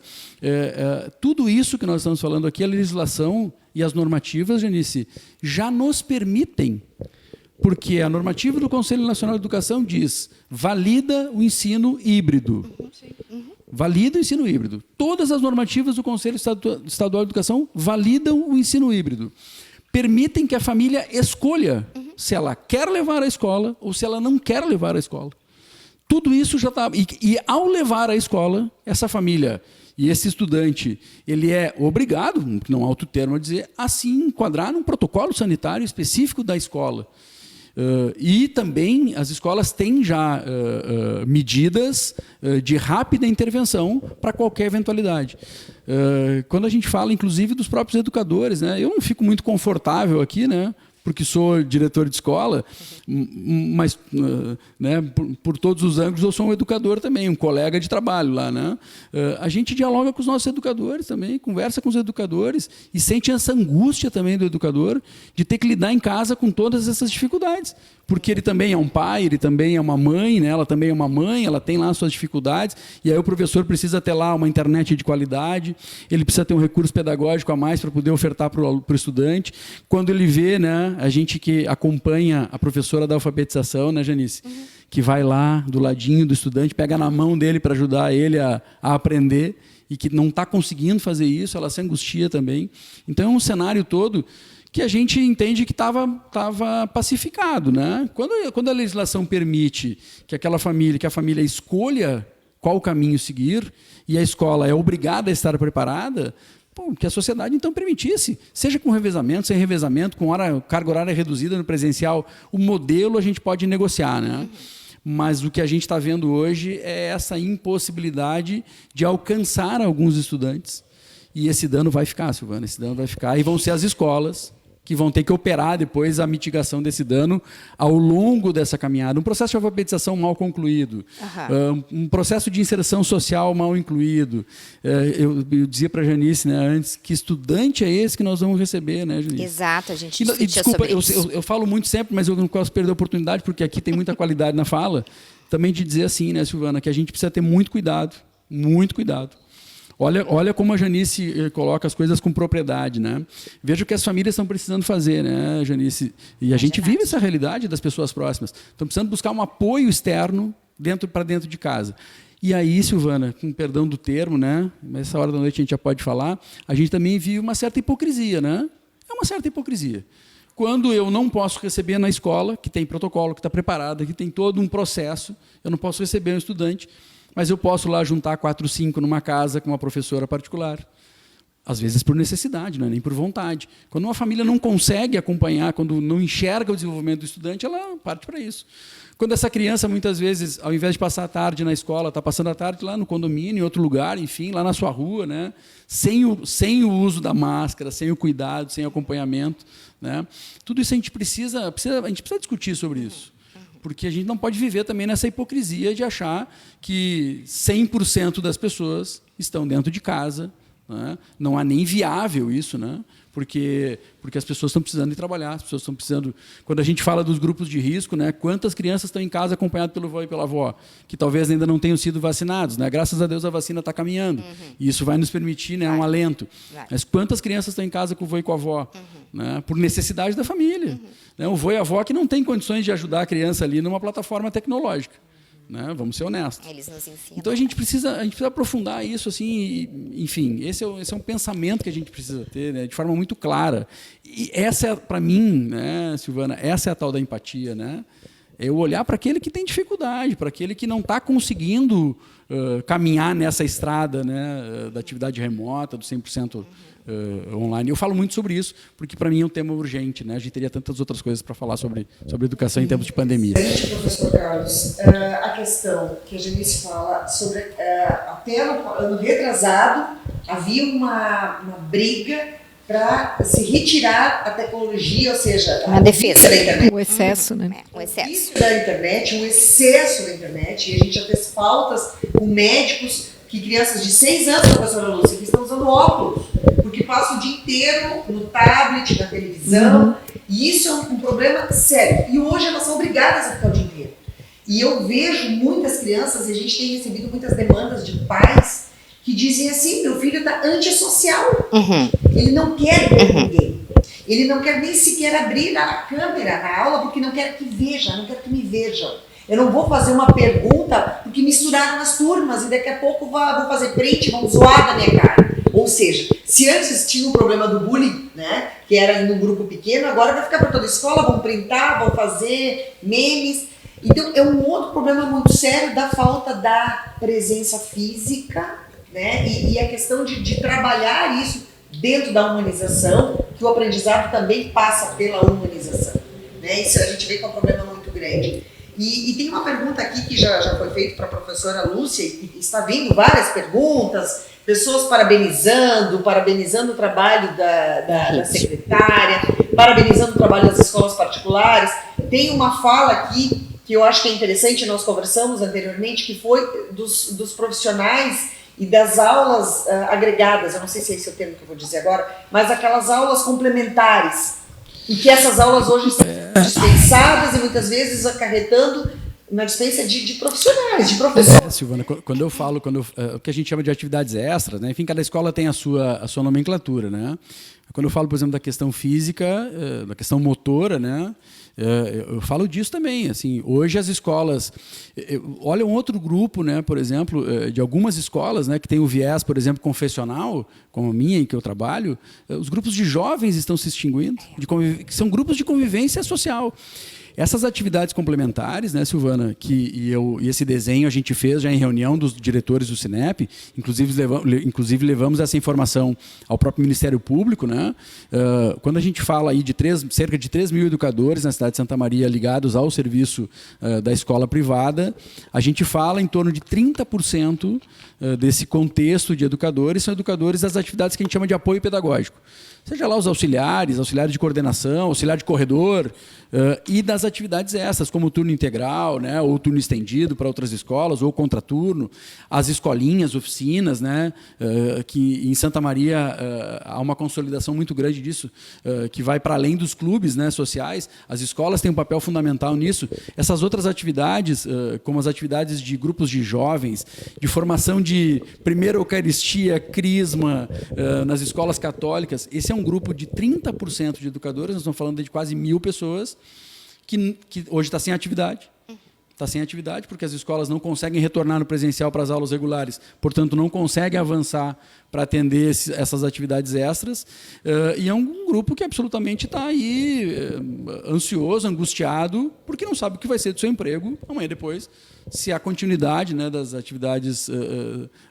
Tudo isso que nós estamos falando aqui, a legislação e as normativas, Janice, já nos permitem, porque a normativa do Conselho Nacional de Educação diz, valida o ensino híbrido. Valida o ensino híbrido. Todas as normativas do Conselho Estadual de Educação validam o ensino híbrido. Permitem que a família escolha se ela quer levar à escola ou se ela não quer levar à escola. Tudo isso já está... E ao levar à escola, essa família e esse estudante, ele é obrigado, não há outro termo a dizer, a se enquadrar num protocolo sanitário específico da escola. E também as escolas têm já medidas de rápida intervenção para qualquer eventualidade. Quando a gente fala, inclusive, dos próprios educadores, né, eu não fico muito confortável aqui, né, porque sou diretor de escola, mas né, por todos os ângulos eu sou um educador também, um colega de trabalho lá, né? A gente dialoga com os nossos educadores também, conversa com os educadores e sente essa angústia também do educador de ter que lidar em casa com todas essas dificuldades, porque ele também é um pai, ele também é uma mãe, né? Ela também é uma mãe, ela tem lá suas dificuldades, e aí o professor precisa ter lá uma internet de qualidade, ele precisa ter um recurso pedagógico a mais para poder ofertar para o estudante. Quando ele vê, né, a gente que acompanha a professora da alfabetização, né, Janice, que vai lá do ladinho do estudante, pega na mão dele para ajudar ele a aprender, e que não está conseguindo fazer isso, ela se angustia também. Então é um cenário todo que a gente entende que estava pacificado, né? Quando a legislação permite que a família escolha qual caminho seguir, e a escola é obrigada a estar preparada, que a sociedade então permitisse, seja com revezamento, sem revezamento, com carga horária reduzida no presencial, o modelo a gente pode negociar, né? Mas o que a gente está vendo hoje é essa impossibilidade de alcançar alguns estudantes. E esse dano vai ficar, Silvana, esse dano vai ficar, e vão ser as escolas que vão ter que operar depois a mitigação desse dano ao longo dessa caminhada. Um processo de alfabetização mal concluído, um processo de inserção social mal incluído. Eu dizia para a Janice, né, antes, que estudante é esse que nós vamos receber, né, Janice? Exato, a gente desculpa, sobre isso. Eu falo muito sempre, mas eu não posso perder a oportunidade, porque aqui tem muita qualidade na fala, também de dizer assim, né, Silvana, que a gente precisa ter muito cuidado, muito cuidado. Olha como a Janice coloca as coisas com propriedade, né? Veja o que as famílias estão precisando fazer, né, Janice? E a gente vive essa realidade das pessoas próximas. Estão precisando buscar um apoio externo para dentro de casa. E aí, Silvana, com perdão do termo, né? Nessa hora da noite a gente já pode falar, a gente também vive uma certa hipocrisia, né? É uma certa hipocrisia. Quando eu não posso receber na escola, que tem protocolo, que está preparada, que tem todo um processo, eu não posso receber um estudante, mas eu posso lá juntar 4, 5 numa casa com uma professora particular. Às vezes por necessidade, não é nem por vontade. Quando uma família não consegue acompanhar, quando não enxerga o desenvolvimento do estudante, ela parte para isso. Quando essa criança, muitas vezes, ao invés de passar a tarde na escola, está passando a tarde lá no condomínio, em outro lugar, enfim, lá na sua rua, né? sem o uso da máscara, sem o cuidado, sem o acompanhamento, né? Tudo isso a gente precisa discutir sobre isso. Porque a gente não pode viver também nessa hipocrisia de achar que 100% das pessoas estão dentro de casa, né? Não há nem viável isso, né? Porque as pessoas estão precisando de trabalhar, as pessoas estão precisando... Quando a gente fala dos grupos de risco, né? Quantas crianças estão em casa acompanhadas pelo avô e pela avó, que talvez ainda não tenham sido vacinados, né? Graças a Deus a vacina está caminhando, e isso vai nos permitir, né, um alento. Mas quantas crianças estão em casa com o avô e com a avó? Né? Por necessidade da família. Né? O avô e a avó que não tem condições de ajudar a criança ali numa plataforma tecnológica. Né? Vamos ser honestos. Eles nos ensinam. Então a gente precisa aprofundar isso, assim, e, enfim, esse é um pensamento que a gente precisa ter, né, de forma muito clara. E essa, para mim, né, Silvana, essa é a tal da empatia, né? É eu olhar para aquele que tem dificuldade, para aquele que não está conseguindo caminhar nessa estrada, né, da atividade remota, do 100% online. Eu falo muito sobre isso, porque para mim é um tema urgente, né? A gente teria tantas outras coisas para falar sobre educação em tempos de pandemia. Professor Carlos, a questão que a Janice fala sobre até ano retrasado havia uma briga para se retirar a tecnologia, ou seja, uma defesa da internet. O excesso, né? O excesso. Isso da internet, o excesso da internet, e a gente já fez pautas com médicos que crianças de 6 anos, professora Lúcia, que estão usando óculos, porque passam o dia inteiro no tablet, na televisão, e isso é um problema sério. E hoje elas são obrigadas a ficar o dia inteiro. E eu vejo muitas crianças, e a gente tem recebido muitas demandas de pais que dizem assim, meu filho está antissocial, ele não quer ver ninguém, ele não quer nem sequer abrir a câmera na aula porque não quer que veja, não quer que me vejam. Eu não vou fazer uma pergunta porque misturaram as turmas e daqui a pouco vou fazer print, vão zoar da minha cara. Ou seja, se antes tinha um problema do bullying, né, que era num grupo pequeno, agora vai ficar para toda a escola, vão printar, vão fazer memes. Então é um outro problema muito sério da falta da presença física, né, e a questão de trabalhar isso dentro da humanização, que o aprendizado também passa pela humanização. Né? Isso a gente vê que é um problema muito grande. E tem uma pergunta aqui que já foi feita para a professora Lúcia, e está vindo várias perguntas, pessoas parabenizando o trabalho da secretária, parabenizando o trabalho das escolas particulares. Tem uma fala aqui que eu acho que é interessante, nós conversamos anteriormente, que foi dos profissionais e das aulas agregadas, eu não sei se é esse o termo que eu vou dizer agora, mas aquelas aulas complementares, e que essas aulas hoje estão dispensadas e muitas vezes acarretando na dispensa de profissionais, de professores. Silvana, quando eu falo, o que a gente chama de atividades extras, né? Enfim, cada escola tem a sua nomenclatura, né? Quando eu falo, por exemplo, da questão física, da questão motora, né? Eu falo disso também. Assim, hoje as escolas, olha um outro grupo, né? Por exemplo, de algumas escolas, né? Que tem o viés, por exemplo, confessional, como a minha, em que eu trabalho, os grupos de jovens estão se extinguindo, que são grupos de convivência social. Essas atividades complementares, né, Silvana, e esse desenho a gente fez já em reunião dos diretores do Cinep, inclusive levamos essa informação ao próprio Ministério Público, né? Quando a gente fala aí de cerca de 3 mil educadores na cidade de Santa Maria ligados ao serviço da escola privada, a gente fala em torno de 30% desse contexto de educadores são educadores das atividades que a gente chama de apoio pedagógico. Seja lá os auxiliares de coordenação, auxiliar de corredor, e das atividades essas, como o turno integral, né, ou turno estendido para outras escolas, ou contraturno, as escolinhas, oficinas, né, que em Santa Maria há uma consolidação muito grande disso, que vai para além dos clubes, né, sociais. As escolas têm um papel fundamental nisso. Essas outras atividades, como as atividades de grupos de jovens, de formação de primeira Eucaristia, crisma, nas escolas católicas, esse é um grupo de 30% de educadores, nós estamos falando de quase 1.000 pessoas, que hoje está sem atividade. Está sem atividade porque as escolas não conseguem retornar no presencial para as aulas regulares, portanto, não conseguem avançar para atender essas atividades extras, e é um grupo que absolutamente está aí ansioso, angustiado, porque não sabe o que vai ser do seu emprego amanhã depois, se a continuidade, né, das atividades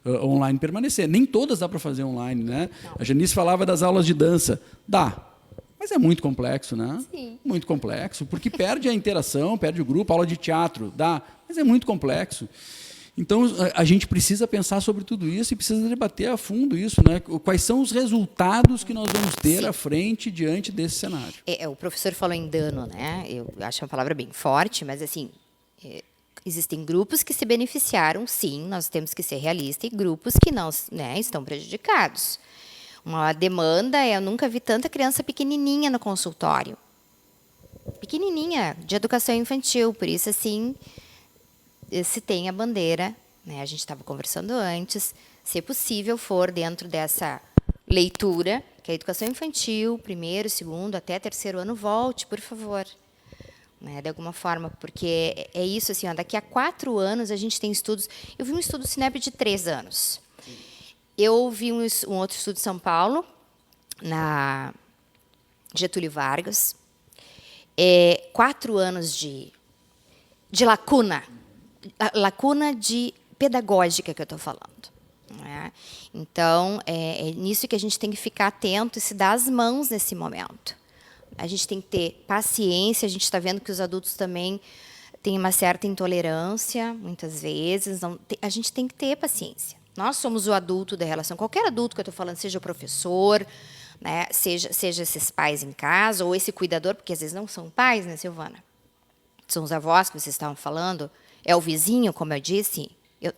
online permanecer. Nem todas dá para fazer online, né? A Janice falava das aulas de dança. Dá. Mas é muito complexo, né? Sim. Muito complexo, porque perde a interação, perde o grupo, aula de teatro, dá, mas é muito complexo. Então, a gente precisa pensar sobre tudo isso e precisa debater a fundo isso, né? Quais são os resultados que nós vamos ter à frente diante desse cenário. O professor falou em dano, né? Eu acho uma palavra bem forte, mas assim, existem grupos que se beneficiaram, sim, nós temos que ser realistas, e grupos que não, né, estão prejudicados. Uma demanda, eu nunca vi tanta criança pequenininha no consultório. Pequenininha, de educação infantil, por isso, assim, se tem a bandeira, né, a gente estava conversando antes, se possível for dentro dessa leitura, que a educação infantil, primeiro, segundo, até terceiro ano, volte, por favor. Né, de alguma forma, porque é isso, assim, ó, daqui a 4 anos a gente tem estudos. Eu vi um estudo do Cinep de 3 anos. Eu vi um outro estudo de São Paulo, na Getúlio Vargas. 4 anos de lacuna de pedagógica que eu estou falando. Né? Então, é nisso que a gente tem que ficar atento e se dar as mãos nesse momento. A gente tem que ter paciência, a gente está vendo que os adultos também têm uma certa intolerância, muitas vezes. A gente tem que ter paciência. Nós somos o adulto da relação. Qualquer adulto que eu estou falando, seja o professor, né, seja esses pais em casa, ou esse cuidador, porque às vezes não são pais, né, Silvana? São os avós que vocês estavam falando, é o vizinho, como eu disse.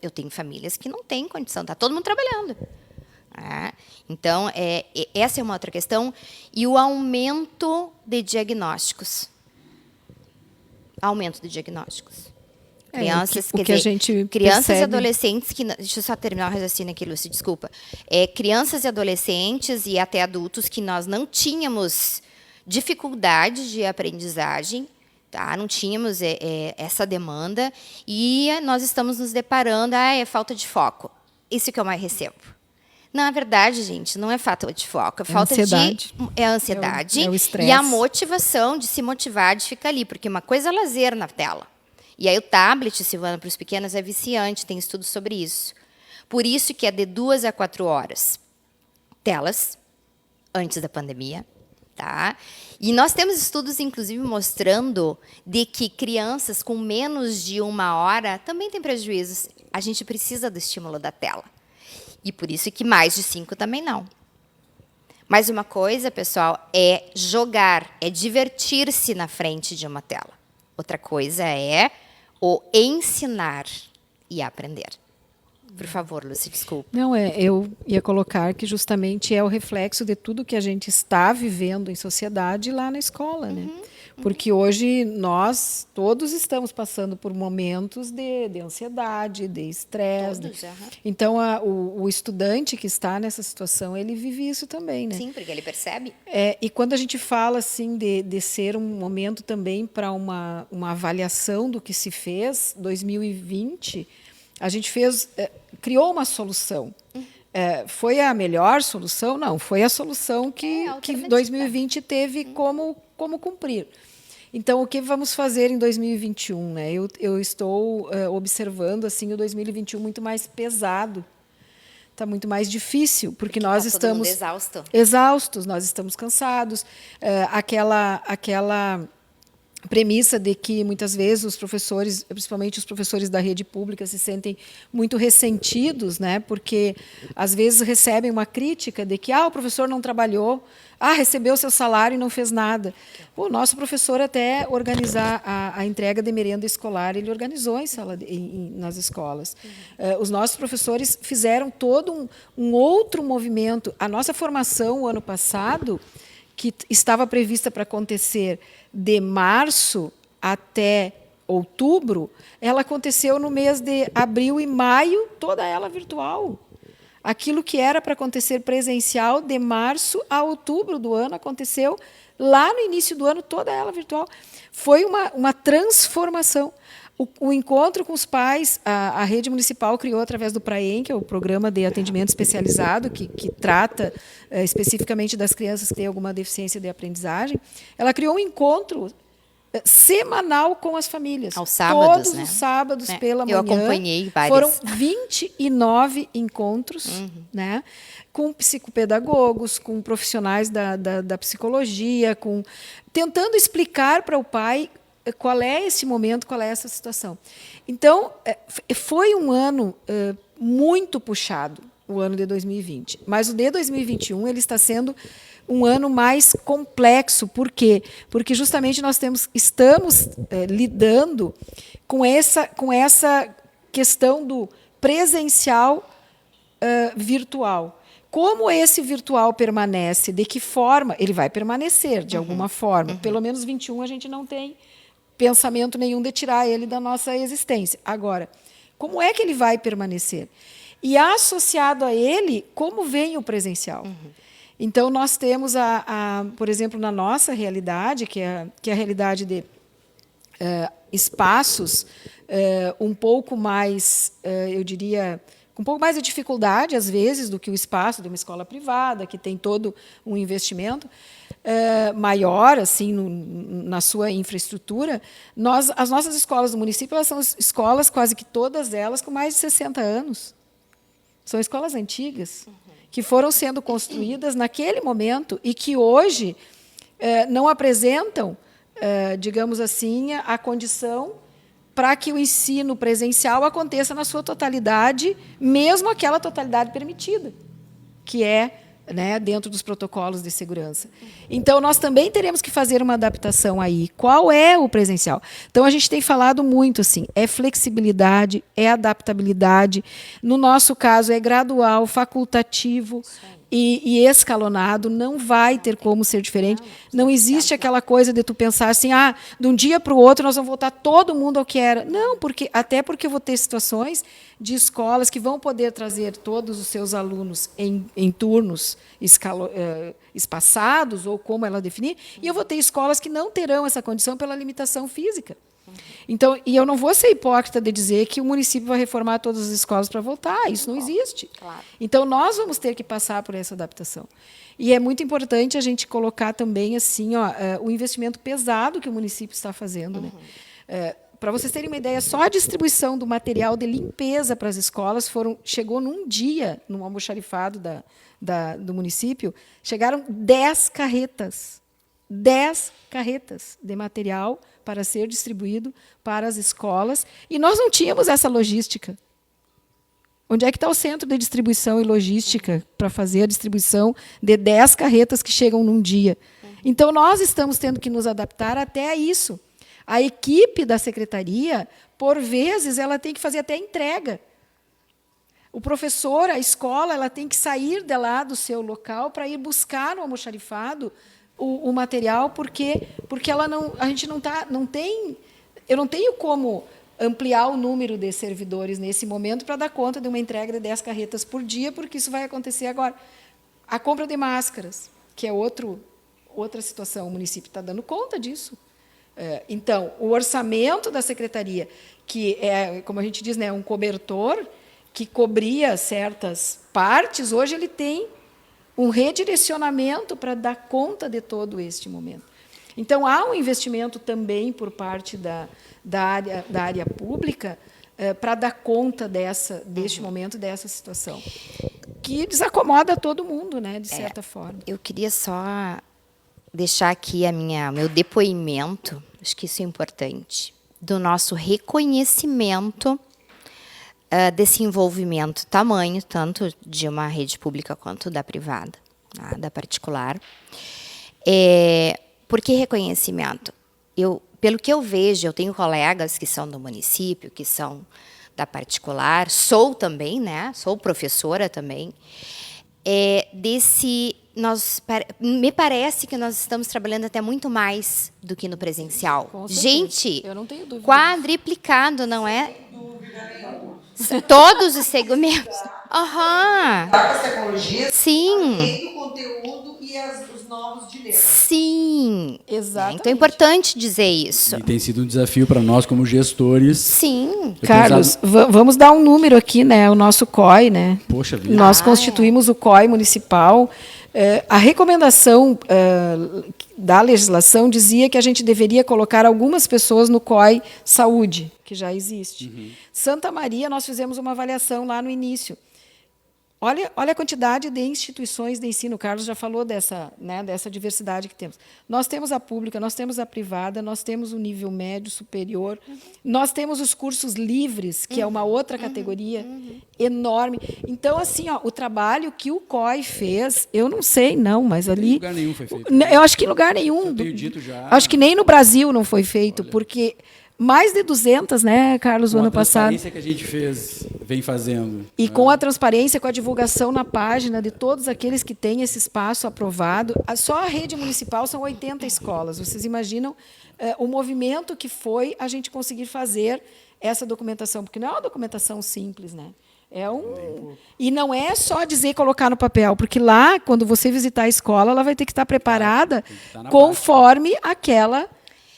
Eu tenho famílias que não têm condição, está todo mundo trabalhando. Então, essa é uma outra questão. E o aumento de diagnósticos. Aumento de diagnósticos. Crianças, o que a gente crianças percebe... e adolescentes que... Deixa eu só terminar o raciocínio aqui, Lúcia, desculpa. Crianças e adolescentes e até adultos que nós não tínhamos dificuldade de aprendizagem, tá? Não tínhamos essa demanda, e nós estamos nos deparando, é falta de foco. Isso que eu mais recebo. Na verdade, gente, não é falta de foco, é falta ansiedade. É a ansiedade é o estresse. E a motivação de se motivar, de ficar ali, porque uma coisa é lazer na tela. E aí o tablet, Silvana, para os pequenos é viciante, tem estudos sobre isso. Por isso que é de 2 a 4 horas telas, antes da pandemia. Tá? E nós temos estudos, inclusive, mostrando de que crianças com menos de 1 hora também têm prejuízos. A gente precisa do estímulo da tela. E por isso que mais de 5 também não. Mas uma coisa, pessoal, é jogar, é divertir-se na frente de uma tela. Outra coisa é o ensinar e aprender. Por favor, Lúcia, desculpa. Não, eu ia colocar que justamente é o reflexo de tudo que a gente está vivendo em sociedade lá na escola, né? Porque hoje nós todos estamos passando por momentos de ansiedade, de estresse. Todos, Então, o estudante que está nessa situação, ele vive isso também, né? Sim, porque ele percebe. E quando a gente fala assim de ser um momento também para uma avaliação do que se fez, 2020, a gente criou uma solução. Foi a melhor solução? Não, foi a solução que 2020 teve como cumprir. Então, o que vamos fazer em 2021? Né? Eu estou observando assim o 2021 muito mais pesado. Está muito mais difícil, porque nós estamos exaustos, nós estamos cansados. Aquela premissa de que muitas vezes os professores, principalmente os professores da rede pública, se sentem muito ressentidos, né? Porque às vezes recebem uma crítica de que o professor não trabalhou, recebeu seu salário e não fez nada. O nosso professor, até organizar a entrega de merenda escolar, ele organizou nas escolas. Os nossos professores fizeram todo um outro movimento. A nossa formação, o ano passado, que estava prevista para acontecer de março até outubro, ela aconteceu no mês de abril e maio, toda ela virtual. Aquilo que era para acontecer presencial de março a outubro do ano aconteceu lá no início do ano, toda ela virtual. Foi uma transformação. O encontro com os pais, a rede municipal criou através do PRAEM, que é o Programa de Atendimento Especializado, que trata especificamente das crianças que têm alguma deficiência de aprendizagem. Ela criou um encontro semanal com as famílias. Aos sábados, Todos os sábados pela manhã. Eu acompanhei vários. Foram 29 encontros, né, com psicopedagogos, com profissionais da psicologia, tentando explicar para o pai qual é esse momento, qual é essa situação. Então, foi um ano muito puxado, o ano de 2020. Mas o de 2021 ele está sendo um ano mais complexo. Por quê? Porque justamente nós estamos lidando com essa questão do presencial virtual. Como esse virtual permanece? De que forma? Ele vai permanecer, de alguma forma. Pelo menos 21 a gente não tem pensamento nenhum de tirar ele da nossa existência. Agora, como é que ele vai permanecer? E associado a ele, como vem o presencial? Então, nós temos, por exemplo, na nossa realidade, que é a realidade de espaços um pouco mais, eu diria, com um pouco mais de dificuldade, às vezes, do que o espaço de uma escola privada, que tem todo um investimento maior assim na sua infraestrutura. As nossas escolas do município, elas são escolas, quase que todas elas, com mais de 60 anos. São escolas antigas, que foram sendo construídas naquele momento e que hoje não apresentam, digamos assim, a condição para que o ensino presencial aconteça na sua totalidade, mesmo aquela totalidade permitida, que é, né, dentro dos protocolos de segurança. Então, nós também teremos que fazer uma adaptação aí. Qual é o presencial? Então, a gente tem falado muito assim, é flexibilidade, é adaptabilidade. No nosso caso, é gradual, facultativo e escalonado. Não vai ter como ser diferente. Não existe aquela coisa de tu pensar assim, de um dia para o outro nós vamos voltar todo mundo ao que era. Não, até porque eu vou ter situações de escolas que vão poder trazer todos os seus alunos em turnos espaçados, ou como ela definir, e eu vou ter escolas que não terão essa condição pela limitação física. Então, e eu não vou ser hipócrita de dizer que o município vai reformar todas as escolas para voltar, isso não existe. Claro. Então, nós vamos ter que passar por essa adaptação. E é muito importante a gente colocar também assim, o investimento pesado que o município está fazendo. Né? Para vocês terem uma ideia, só a distribuição do material de limpeza para as escolas chegou num dia, no almoxarifado do município, chegaram 10 carretas. 10 carretas de material para ser distribuído para as escolas. E nós não tínhamos essa logística. Onde é que está o centro de distribuição e logística para fazer a distribuição de 10 carretas que chegam num dia? Então, nós estamos tendo que nos adaptar até a isso. A equipe da secretaria, por vezes, ela tem que fazer até entrega. O professor, a escola, ela tem que sair de lá do seu local para ir buscar no almoxarifado o material, porque ela não, a gente não tem, eu não tenho como ampliar o número de servidores nesse momento para dar conta de uma entrega de 10 carretas por dia, porque isso vai acontecer agora. A compra de máscaras, que é outra situação, o município está dando conta disso. Então, o orçamento da secretaria, que é, como a gente diz, né, um cobertor que cobria certas partes, hoje ele tem um redirecionamento para dar conta de todo este momento. Então, há um investimento também por parte da área pública para dar conta deste momento, dessa situação, que desacomoda todo mundo, né, de certa forma. Eu queria só deixar aqui meu depoimento, acho que isso é importante, do nosso reconhecimento desse envolvimento tamanho, tanto de uma rede pública quanto da privada, da particular. Por que reconhecimento? Pelo que eu vejo, eu tenho colegas que são do município, que são da particular, sou também, né? Sou professora também. Me parece que nós estamos trabalhando até muito mais do que no presencial. Com certeza. Gente, eu não tenho dúvida. quadriplicado, não é? Todos os segmentos. Aham. Tá com as tecnologias, Sim. além do conteúdo e os novos dilemas. Sim. Exatamente. Então é importante dizer isso. E tem sido um desafio para nós como gestores. Sim. Carlos, vamos dar um número aqui, né? O nosso COI, né? Poxa vida. Nós constituímos o COI municipal. A recomendação da legislação dizia que a gente deveria colocar algumas pessoas no COI Saúde, que já existe. Santa Maria, nós fizemos uma avaliação lá no início. Olha a quantidade de instituições de ensino. O Carlos já falou dessa diversidade que temos. Nós temos a pública, nós temos a privada, nós temos o nível médio, superior, nós temos os cursos livres, que é uma outra categoria enorme. Então, assim, o trabalho que o COI fez, eu não sei, não, mas ali... Em lugar nenhum foi feito. Eu acho que em lugar nenhum. Eu tenho dito já. Acho que nem no Brasil não foi feito, porque... Mais de 200, né, Carlos, o ano passado. Com a transparência que a gente vem fazendo. E com a transparência, com a divulgação na página de todos aqueles que têm esse espaço aprovado. Só a rede municipal são 80 escolas. Vocês imaginam o movimento que foi a gente conseguir fazer essa documentação? Porque não é uma documentação simples, né? E não é só dizer colocar no papel, porque lá, quando você visitar a escola, ela vai ter que estar preparada conforme aquela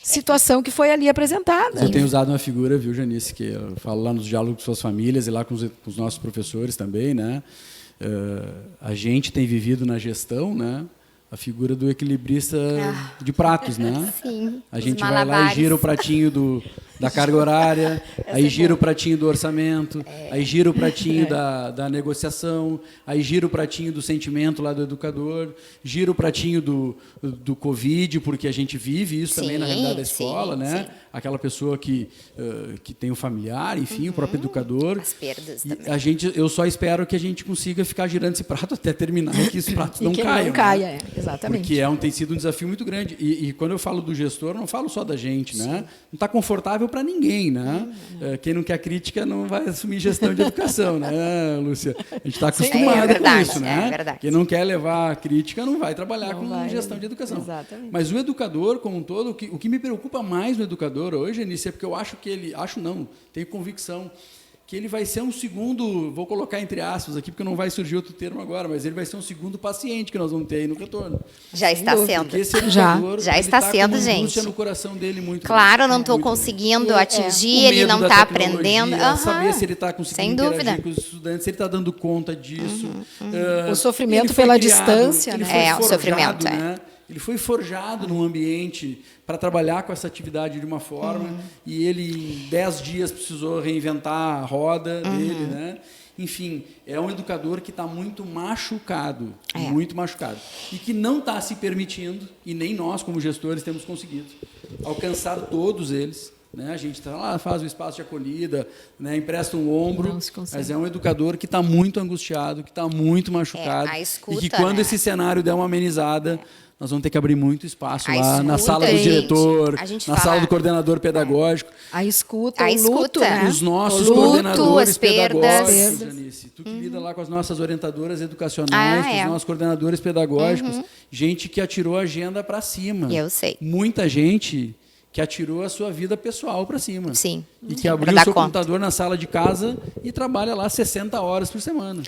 situação que foi ali apresentada. Eu tenho usado uma figura, viu, Janice, que eu falo lá nos diálogos com suas famílias e lá com os nossos professores também, né? A gente tem vivido na gestão, né? A figura do equilibrista de pratos, né? Sim. A gente vai lá e gira o pratinho da carga horária, aí gira o pratinho do orçamento, aí gira o pratinho da negociação, aí gira o pratinho do sentimento lá do educador, gira o pratinho do Covid, porque a gente vive isso também na realidade da escola, né? Sim. Aquela pessoa que tem um familiar, enfim, o próprio educador. As perdas E também. eu só espero que a gente consiga ficar girando esse prato até terminar e que esses pratos não que caiam. não caia, né? exatamente. Porque tem sido um desafio muito grande. E quando eu falo do gestor, não falo só da gente, né? Não está confortável para ninguém, né? Quem não quer crítica não vai assumir gestão de educação, né, Lúcia? A gente está acostumado verdade, com isso, né? é verdade. Quem não quer levar crítica não vai trabalhar com gestão de educação. Exatamente. Mas o educador, como um todo, o que me preocupa mais no educador hoje, Anice, é porque eu acho que ele... Acho não, tenho convicção que ele vai ser um segundo, vou colocar entre aspas aqui, porque não vai surgir outro termo agora, mas ele vai ser um segundo paciente que nós vamos ter aí no retorno. Já está sendo. Porque esse educador, Já ele está tá sendo, com uma gente. angústia no coração dele muito Claro, grande. eu não estou Muito conseguindo É. atingir, o ele medo não da está tecnologia, aprendendo. saber se ele está conseguindo Sem interagir dúvida. com os estudantes, se ele está dando conta disso. O sofrimento ele foi pela criado, distância, ele né? foi É, o forjado, sofrimento, né? Ele foi forjado num ambiente para trabalhar com essa atividade de uma forma e ele, em 10 dias, precisou reinventar a roda dele, né? Enfim, é um educador que está muito machucado, e que não está se permitindo, e nem nós, como gestores, temos conseguido alcançar todos eles, né? A gente está lá, faz o espaço de acolhida, né? Empresta um ombro, Não se consegue. mas é um educador que está muito angustiado, que está muito machucado. A escuta, e que quando né? esse cenário der uma amenizada, nós vamos ter que abrir muito espaço A lá na escuta, sala do gente, diretor, a gente na fala- sala do coordenador pedagógico. A escuta, A o luto, escuta. né? Os nossos O luto, coordenadores as perdas. pedagógicos, Janice. Tu que lida lá com as nossas orientadoras educacionais, com os nossos coordenadores pedagógicos, gente que atirou a agenda para cima. Eu sei. Muita gente que atirou a sua vida pessoal para cima. Sim. E que Pra abriu o dar seu conta. computador na sala de casa e trabalha lá 60 horas por semana.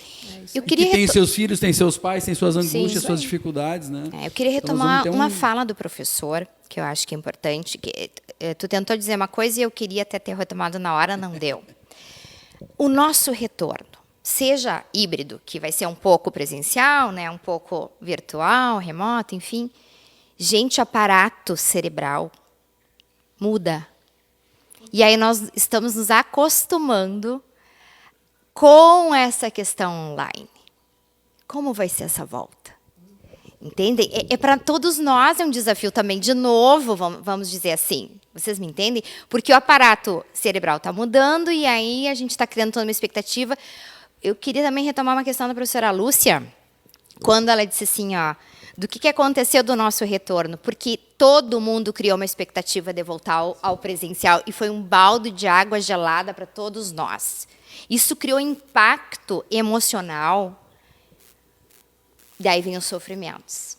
Eu E queria que tem seus filhos, tem seus pais, tem suas angústias, isso suas aí. dificuldades, né? Eu queria Então, nós retomar vamos ter uma fala do professor, que eu acho que é importante. Que, tu tentou dizer uma coisa e eu queria até ter retomado na hora, não deu. O nosso retorno, seja híbrido, que vai ser um pouco presencial, né, um pouco virtual, remoto, enfim. Gente, o aparato cerebral muda. E aí nós estamos nos acostumando com essa questão online. Como vai ser essa volta? Entendem? Para todos nós é um desafio também. De novo, vamos dizer assim. Vocês me entendem? Porque o aparato cerebral está mudando e aí a gente está criando toda uma expectativa. Eu queria também retomar uma questão da professora Lúcia, quando ela disse assim, ó, do que aconteceu do nosso retorno, porque todo mundo criou uma expectativa de voltar ao presencial e foi um balde de água gelada para todos nós. Isso criou impacto emocional, daí vem os sofrimentos.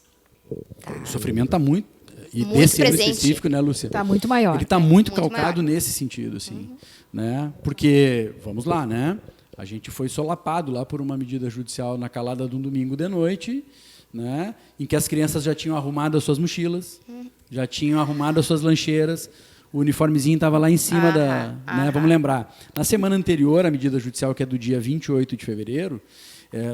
Tá? O sofrimento está muito... E Muito desse ano presente. específico, né, Lúcia? Está muito maior. Ele está muito Muito calcado maior. nesse sentido, assim. Né? Porque, vamos lá, né? A gente foi solapado lá por uma medida judicial na calada de um domingo de noite, né? Em que as crianças já tinham arrumado as suas mochilas, já tinham arrumado as suas lancheiras, o uniformezinho estava lá em cima da... Né? Vamos lembrar, na semana anterior, a medida judicial, que é do dia 28 de fevereiro,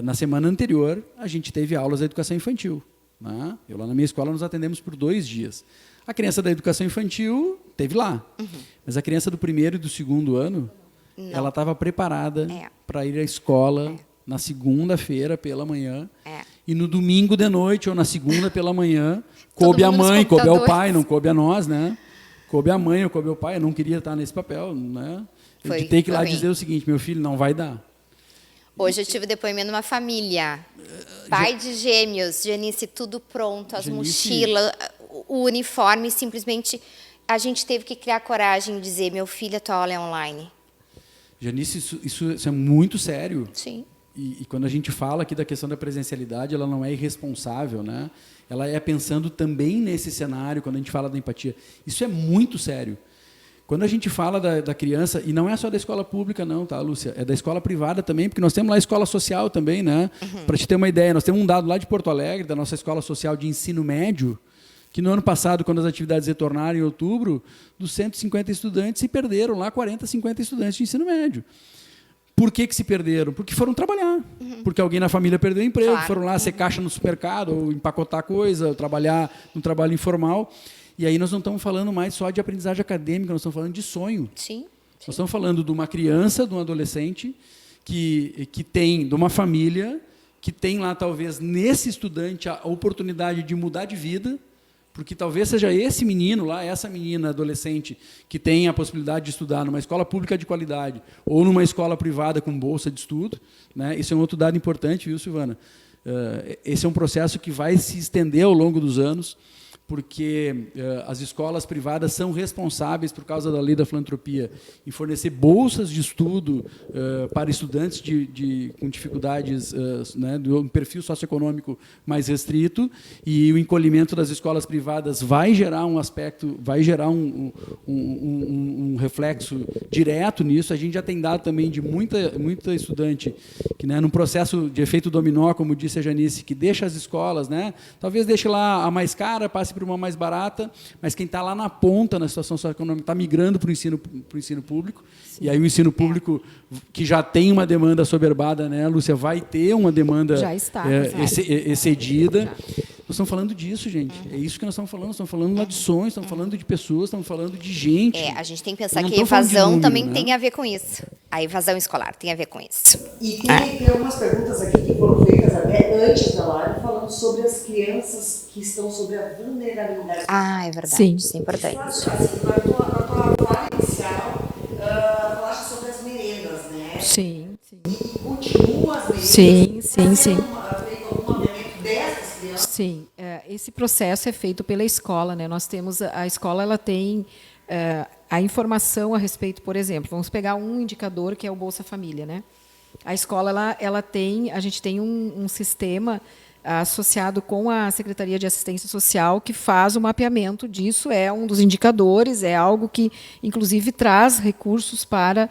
na semana anterior, a gente teve aulas da educação infantil. Né? Eu lá na minha escola nos atendemos por 2 dias. A criança da educação infantil teve lá, mas a criança do primeiro e do segundo ano, ela estava preparada para ir à escola na segunda-feira pela manhã e no domingo de noite ou na segunda pela manhã coube a mãe, coube ao pai, não coube a nós, né? Coube a mãe ou coube ao pai. Eu não queria estar nesse papel, né? De ter que ir lá dizer o seguinte: meu filho, não vai dar. Hoje eu tive depoimento de uma família, pai de gêmeos, Janice, tudo pronto, as mochilas, o uniforme, simplesmente a gente teve que criar coragem e dizer, meu filho, a tua aula é online. Janice, isso é muito sério. Sim. E quando a gente fala aqui da questão da presencialidade, ela não é irresponsável, né? Ela é pensando também nesse cenário, quando a gente fala da empatia. Isso é muito sério. Quando a gente fala da criança, e não é só da escola pública não, tá, Lúcia? É da escola privada também, porque nós temos lá a escola social também, né? Para te ter uma ideia, nós temos um dado lá de Porto Alegre, da nossa escola social de ensino médio, que no ano passado, quando as atividades retornaram em outubro, dos 150 estudantes, se perderam lá 40, 50 estudantes de ensino médio. Por que se perderam? Porque foram trabalhar. Porque alguém na família perdeu o emprego, Claro. foram lá ser caixa no supermercado, ou empacotar coisa, ou trabalhar no trabalho informal. E aí nós não estamos falando mais só de aprendizagem acadêmica, nós estamos falando de sonho. Sim. Nós estamos falando de uma criança, de um adolescente, que tem, de uma família, que tem lá, talvez, nesse estudante, a oportunidade de mudar de vida, porque talvez seja esse menino lá, essa menina adolescente, que tem a possibilidade de estudar numa escola pública de qualidade ou numa escola privada com bolsa de estudo. Né? Esse é um outro dado importante, viu, Silvana? Esse é um processo que vai se estender ao longo dos anos, porque as escolas privadas são responsáveis, por causa da lei da filantropia, em fornecer bolsas de estudo para estudantes com dificuldades, né, de um perfil socioeconômico mais restrito, e o encolhimento das escolas privadas vai gerar um aspecto, vai gerar um reflexo direto nisso. A gente já tem dado também de muita estudante que, né, num processo de efeito dominó, como disse a Janice, que deixa as escolas, né, talvez deixe lá a mais cara, passe para uma mais barata, mas quem está lá na ponta, na situação socioeconômica, está migrando para o ensino público. Sim. E aí o ensino público, que já tem uma demanda soberbada, né, Lúcia, vai ter uma demanda já está, excedida. Já. Nós estamos falando disso, gente. É isso que nós estamos falando. Nós estamos falando lá de sonhos, estamos falando de pessoas, estamos falando de gente. A gente tem que pensar Não que a estou falando de evasão número, também né? tem a ver com isso. A evasão escolar tem a ver com isso. E tem algumas perguntas aqui que foram feitas até antes da live, falando sobre as crianças que estão sobre a vulnerabilidade. Ah, é verdade. Sim. Isso é importante. A tua fala Sim, sim. Continua as merendas? Sim, sim, sim. Feito algum mapeamento dessas crianças? Sim, esse processo é feito pela escola, né? Nós temos a escola, ela tem a informação a respeito, por exemplo, vamos pegar um indicador que é o Bolsa Família, né? A escola ela tem, a gente tem um sistema associado com a Secretaria de Assistência Social que faz o mapeamento disso, é um dos indicadores, é algo que, inclusive, traz recursos para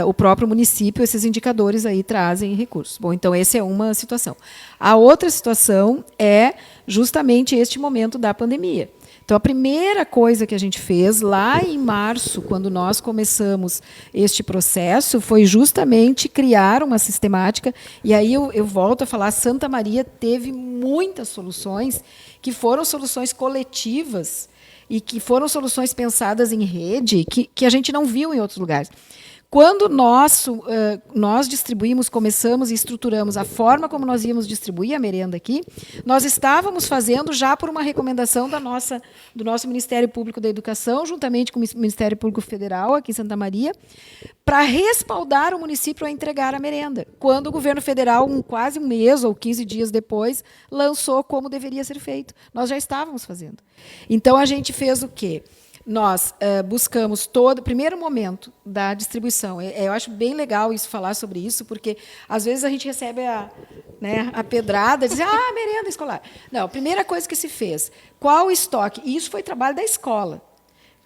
o próprio município, esses indicadores aí trazem recursos. Bom, então, essa é uma situação. A outra situação é justamente este momento da pandemia. Então, a primeira coisa que a gente fez lá em março, quando nós começamos este processo, foi justamente criar uma sistemática. E aí eu volto a falar, Santa Maria teve muitas soluções que foram soluções coletivas e que foram soluções pensadas em rede que a gente não viu em outros lugares. Quando nós distribuímos, começamos e estruturamos a forma como nós íamos distribuir a merenda aqui, nós estávamos fazendo já por uma recomendação do nosso Ministério Público da Educação, juntamente com o Ministério Público Federal, aqui em Santa Maria, para respaldar o município a entregar a merenda. Quando o governo federal, quase um mês ou 15 dias depois, lançou como deveria ser feito. Nós já estávamos fazendo. Então, a gente fez o quê? Nós buscamos primeiro momento da distribuição. Eu acho bem legal isso, falar sobre isso, porque às vezes a gente recebe a pedrada, diz, merenda escolar. Não, a primeira coisa que se fez, qual o estoque? E isso foi trabalho da escola.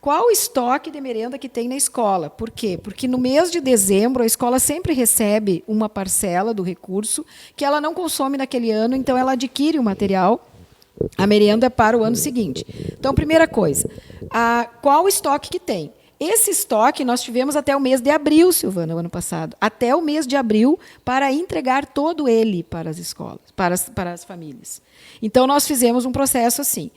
Qual o estoque de merenda que tem na escola? Por quê? Porque no mês de dezembro a escola sempre recebe uma parcela do recurso que ela não consome naquele ano, então ela adquire o material, a merenda, para o ano seguinte. Então, primeira coisa, qual o estoque que tem? Esse estoque nós tivemos até o mês de abril, Silvana, o ano passado. Até o mês de abril, para entregar todo ele para as escolas, para as famílias. Então, nós fizemos um processo assim.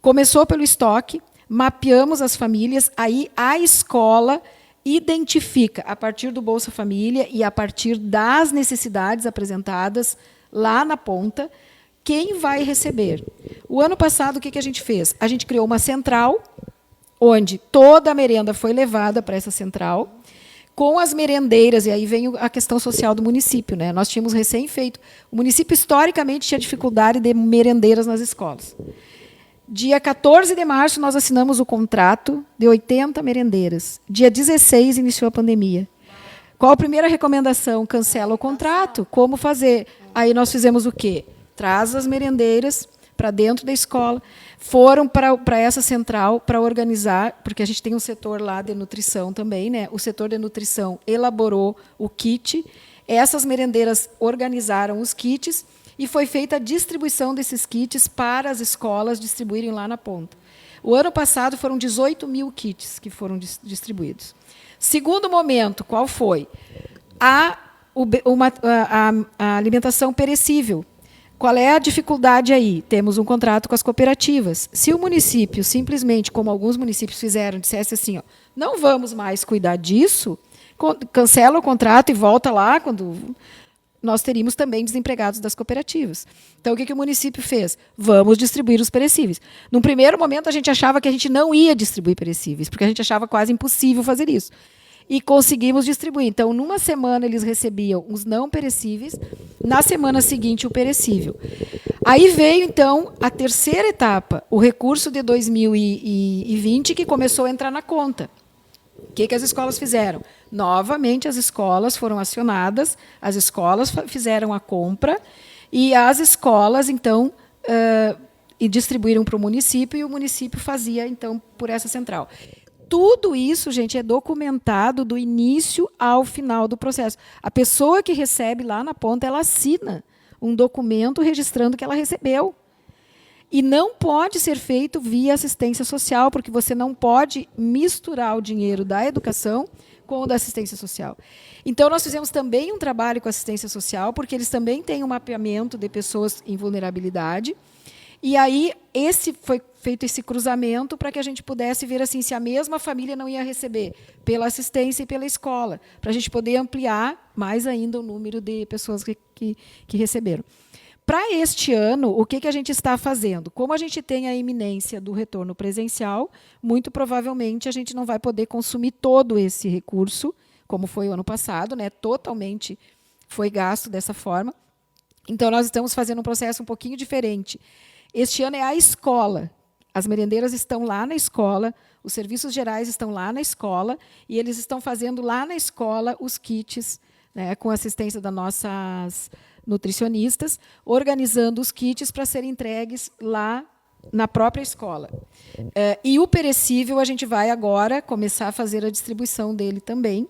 Começou pelo estoque, mapeamos as famílias, aí a escola identifica, a partir do Bolsa Família e a partir das necessidades apresentadas lá na ponta, quem vai receber. O ano passado, o que a gente fez? A gente criou uma central, onde toda a merenda foi levada para essa central, com as merendeiras, e aí vem a questão social do município, né? Nós tínhamos recém-feito. O município, historicamente, tinha dificuldade de merendeiras nas escolas. Dia 14 de março, nós assinamos o contrato de 80 merendeiras. Dia 16, iniciou a pandemia. Qual a primeira recomendação? Cancela o contrato. Como fazer? Aí nós fizemos o quê? Traz as merendeiras para dentro da escola, foram para essa central para organizar, porque a gente tem um setor lá de nutrição também, né? O setor de nutrição elaborou o kit, essas merendeiras organizaram os kits e foi feita a distribuição desses kits para as escolas distribuírem lá na ponta. O ano passado foram 18 mil kits que foram distribuídos. Segundo momento, qual foi? A alimentação perecível. Qual é a dificuldade aí? Temos um contrato com as cooperativas. Se o município, simplesmente, como alguns municípios fizeram, dissesse assim, não vamos mais cuidar disso, cancela o contrato e volta lá, quando nós teríamos também desempregados das cooperativas. Então, o que o município fez? Vamos distribuir os perecíveis. Num primeiro momento, a gente achava que a gente não ia distribuir perecíveis, porque a gente achava quase impossível fazer isso. E conseguimos distribuir. Então, numa semana, eles recebiam os não perecíveis, na semana seguinte, o perecível. Aí veio, então, a terceira etapa, o recurso de 2020, que começou a entrar na conta. O que as escolas fizeram? Novamente, as escolas foram acionadas, as escolas fizeram a compra, e as escolas, então, e distribuíram para o município, e o município fazia, então, por essa central. Tudo isso, gente, é documentado do início ao final do processo. A pessoa que recebe lá na ponta, ela assina um documento registrando que ela recebeu. E não pode ser feito via assistência social, porque você não pode misturar o dinheiro da educação com o da assistência social. Então, nós fizemos também um trabalho com a assistência social, porque eles também têm um mapeamento de pessoas em vulnerabilidade. E aí, foi feito esse cruzamento para que a gente pudesse ver assim, se a mesma família não ia receber pela assistência e pela escola, para a gente poder ampliar mais ainda o número de pessoas que receberam. Para este ano, o que a gente está fazendo? Como a gente tem a iminência do retorno presencial, muito provavelmente a gente não vai poder consumir todo esse recurso como foi o ano passado, né? Totalmente foi gasto dessa forma. Então, nós estamos fazendo um processo um pouquinho diferente. Este ano é a escola. As merendeiras estão lá na escola, os serviços gerais estão lá na escola, e eles estão fazendo lá na escola os kits, né, com assistência das nossas nutricionistas, organizando os kits para serem entregues lá na própria escola. E o perecível, a gente vai agora começar a fazer a distribuição dele também.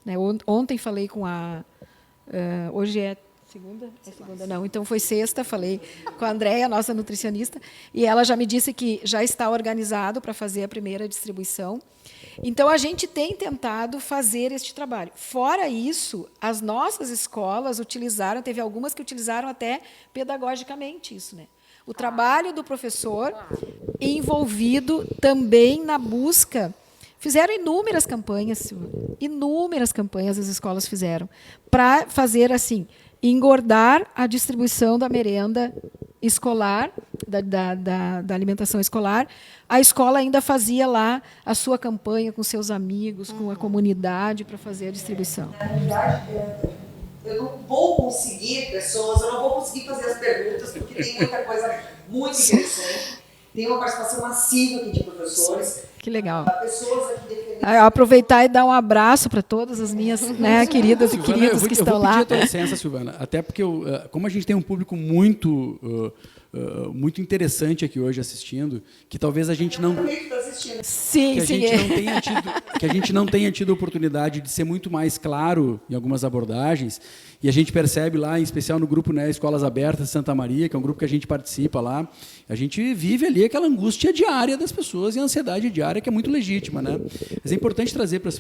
Né, ontem falei com a... hoje é segunda? É segunda, não. Então, foi sexta, falei com a Andréia, nossa nutricionista, e ela já me disse que já está organizado para fazer a primeira distribuição. Então, a gente tem tentado fazer este trabalho. Fora isso, as nossas escolas utilizaram, teve algumas que utilizaram até pedagogicamente isso, né? O trabalho do professor envolvido também na busca. Fizeram inúmeras campanhas, Silvia, inúmeras campanhas as escolas fizeram, para fazer assim, engordar a distribuição da merenda escolar, da alimentação escolar. A escola ainda fazia lá a sua campanha com seus amigos, com a comunidade, para fazer a distribuição. Na verdade, eu não vou conseguir pessoas, eu não vou conseguir fazer as perguntas, porque tem muita coisa muito interessante. Tem uma participação massiva aqui de professores. Que legal. Pessoas aqui defendendo. Aproveitar e dar um abraço para todas as minhas, né, queridas Silvana, e queridos que estão lá. Eu vou pedir a tua licença, Silvana, até porque, como a gente tem um público muito interessante aqui hoje assistindo, que talvez a gente não... Sim, que a gente não tenha tido a oportunidade de ser muito mais claro em algumas abordagens, e a gente percebe lá, em especial no grupo, né, Escolas Abertas de Santa Maria, que é um grupo que a gente participa lá, a gente vive ali aquela angústia diária das pessoas e a ansiedade diária que é muito legítima, né? Mas é importante trazer para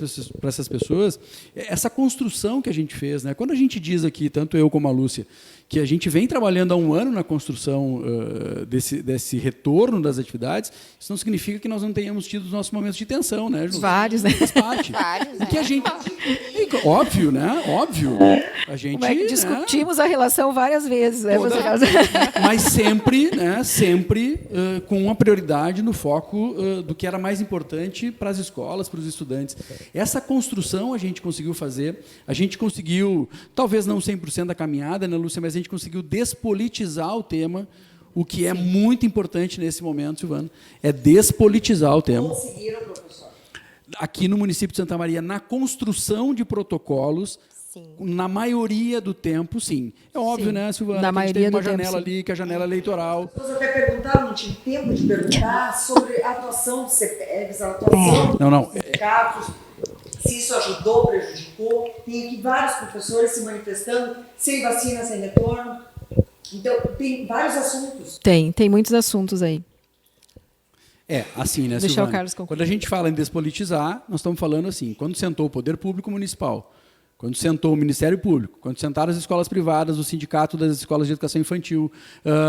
essas pessoas essa construção que a gente fez, né? Quando a gente diz aqui, tanto eu como a Lúcia, que a gente vem trabalhando há um ano na construção desse retorno das atividades, isso não significa que nós não tenhamos tido os nossos momentos de tensão, né, Ju? Vários, né? Faz parte. Vários, E que a gente... Óbvio, né? Óbvio. A gente... Como é que discutimos a relação várias vezes, né? Mas sempre, né? Sempre com uma prioridade no foco do que era mais importante para as escolas, para os estudantes. Essa construção a gente conseguiu fazer, a gente conseguiu, talvez não 100% da caminhada, né, Lúcia, mas a gente conseguiu despolitizar o tema, o que é muito importante nesse momento, Silvana, é despolitizar o tema. Conseguiram, professor? Aqui no município de Santa Maria, na construção de protocolos, sim, na maioria do tempo, sim. É óbvio, sim, né, Silvana? Na maioria do tempo, tem uma janela ali, que é a janela eleitoral. As pessoas até perguntaram, não tive tempo de perguntar sobre a atuação de CETEGs, a atuação dos sindicatos, se isso ajudou, prejudicou. Tem aqui vários professores se manifestando, sem vacina, sem retorno. Então, tem vários assuntos. Tem muitos assuntos aí. Assim, né, Deixa Silvana? o Carlos concluir. Quando a gente fala em despolitizar, nós estamos falando assim, quando sentou o Poder Público Municipal, quando sentou o Ministério Público, quando sentaram as escolas privadas, o Sindicato das Escolas de Educação Infantil,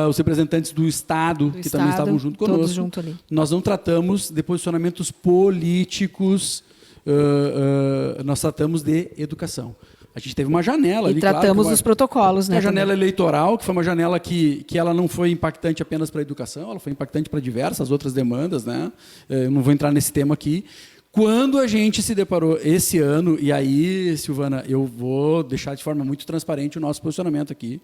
os representantes do Estado, que também estavam junto conosco, junto ali. Nós não tratamos de posicionamentos políticos, nós tratamos de educação. A gente teve uma janela ali, tratamos os protocolos, né? A janela eleitoral, que foi uma janela que ela não foi impactante apenas para a educação, ela foi impactante para diversas outras demandas, né? Eu não vou entrar nesse tema aqui. Quando a gente se deparou esse ano, e aí, Silvana, eu vou deixar de forma muito transparente o nosso posicionamento aqui,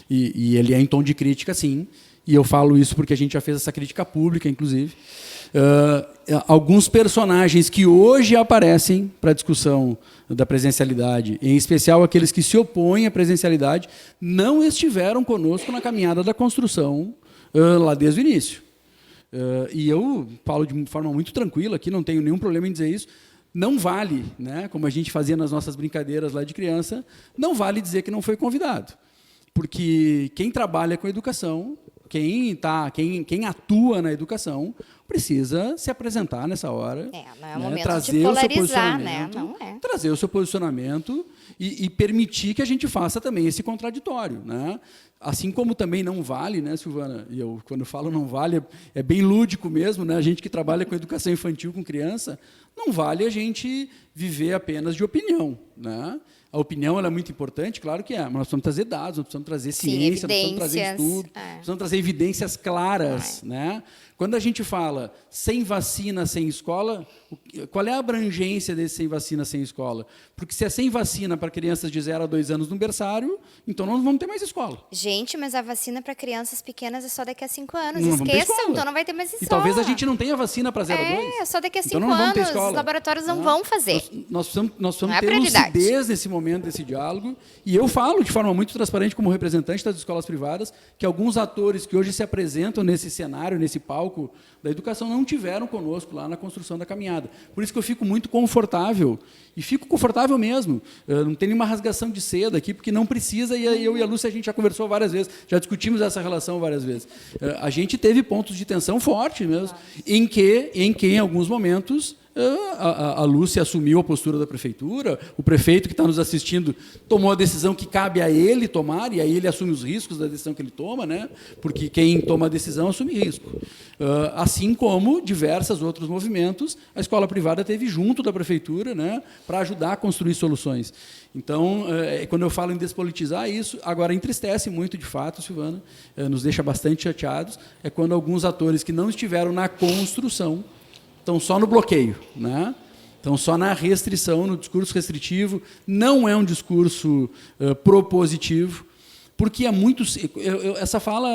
e ele é em tom de crítica, sim, e eu falo isso porque a gente já fez essa crítica pública, inclusive. Alguns personagens que hoje aparecem para a discussão da presencialidade, em especial aqueles que se opõem à presencialidade, não estiveram conosco na caminhada da construção lá desde o início. E eu falo de forma muito tranquila aqui, não tenho nenhum problema em dizer isso. Não vale, né, como a gente fazia nas nossas brincadeiras lá de criança, não vale dizer que não foi convidado. Porque quem trabalha com educação, quem atua na educação, precisa se apresentar nessa hora, não é o momento trazer de polarizar, o seu posicionamento, né? Não é. trazer o seu posicionamento e permitir que a gente faça também esse contraditório, né? Assim como também não vale, né, Silvana? E eu, quando eu falo não vale, é bem lúdico mesmo, né? A gente que trabalha com educação infantil, com criança, não vale a gente viver apenas de opinião, né? A opinião ela é muito importante, claro que é, mas nós precisamos trazer dados, nós precisamos trazer ciência, nós precisamos trazer estudo, precisamos trazer evidências claras, né? Quando a gente fala sem vacina, sem escola, qual é a abrangência desse sem vacina, sem escola? Porque se é sem vacina para crianças de 0 a 2 anos no berçário, então não vamos ter mais escola. Gente, mas a vacina para crianças pequenas é só daqui a 5 anos. Não vamos ter Esqueçam, escola. então não vai ter mais escola. E talvez a gente não tenha vacina para 0 a 2. É, só daqui a 5 então não vamos ter anos. escola. Os laboratórios não vão fazer. Nós precisamos Não é ter prioridade. lucidez nesse momento, desse diálogo. E eu falo de forma muito transparente, como representante das escolas privadas, que alguns atores que hoje se apresentam nesse cenário, nesse palco da educação, não tiveram conosco lá na construção da caminhada. Por isso que eu fico muito confortável, e fico confortável mesmo. Eu não tem nenhuma rasgação de seda aqui, porque não precisa, e eu e a Lúcia, a gente já conversou várias vezes, já discutimos essa relação várias vezes. A gente teve pontos de tensão fortes mesmo, em que, em alguns momentos, a Lúcia assumiu a postura da prefeitura, o prefeito que está nos assistindo tomou a decisão que cabe a ele tomar, e aí ele assume os riscos da decisão que ele toma, né? Porque quem toma a decisão assume risco. Assim como diversos outros movimentos, a escola privada teve junto da prefeitura, né, para ajudar a construir soluções. Então, quando eu falo em despolitizar isso, agora entristece muito, de fato, Silvana, nos deixa bastante chateados, é quando alguns atores que não estiveram na construção estão só no bloqueio, né? Estão só na restrição, no discurso restritivo. Não é um discurso propositivo, porque é muito... essa fala,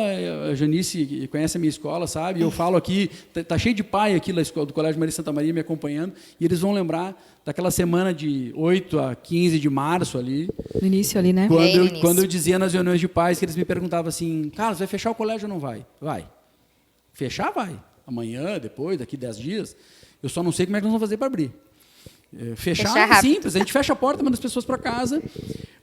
a Janice conhece a minha escola, sabe? Eu falo aqui, está cheio de pai aqui do Colégio Maria Santa Maria me acompanhando, e eles vão lembrar daquela semana de 8 a 15 de março ali. No início ali, né? Quando eu dizia nas reuniões de pais, que eles me perguntavam assim, Carlos, vai fechar o colégio ou não vai? Vai. Fechar, vai. Amanhã, depois, daqui 10 dias. Eu só não sei como é que nós vamos fazer para abrir. Fechar é simples, a gente fecha a porta, manda as pessoas para casa,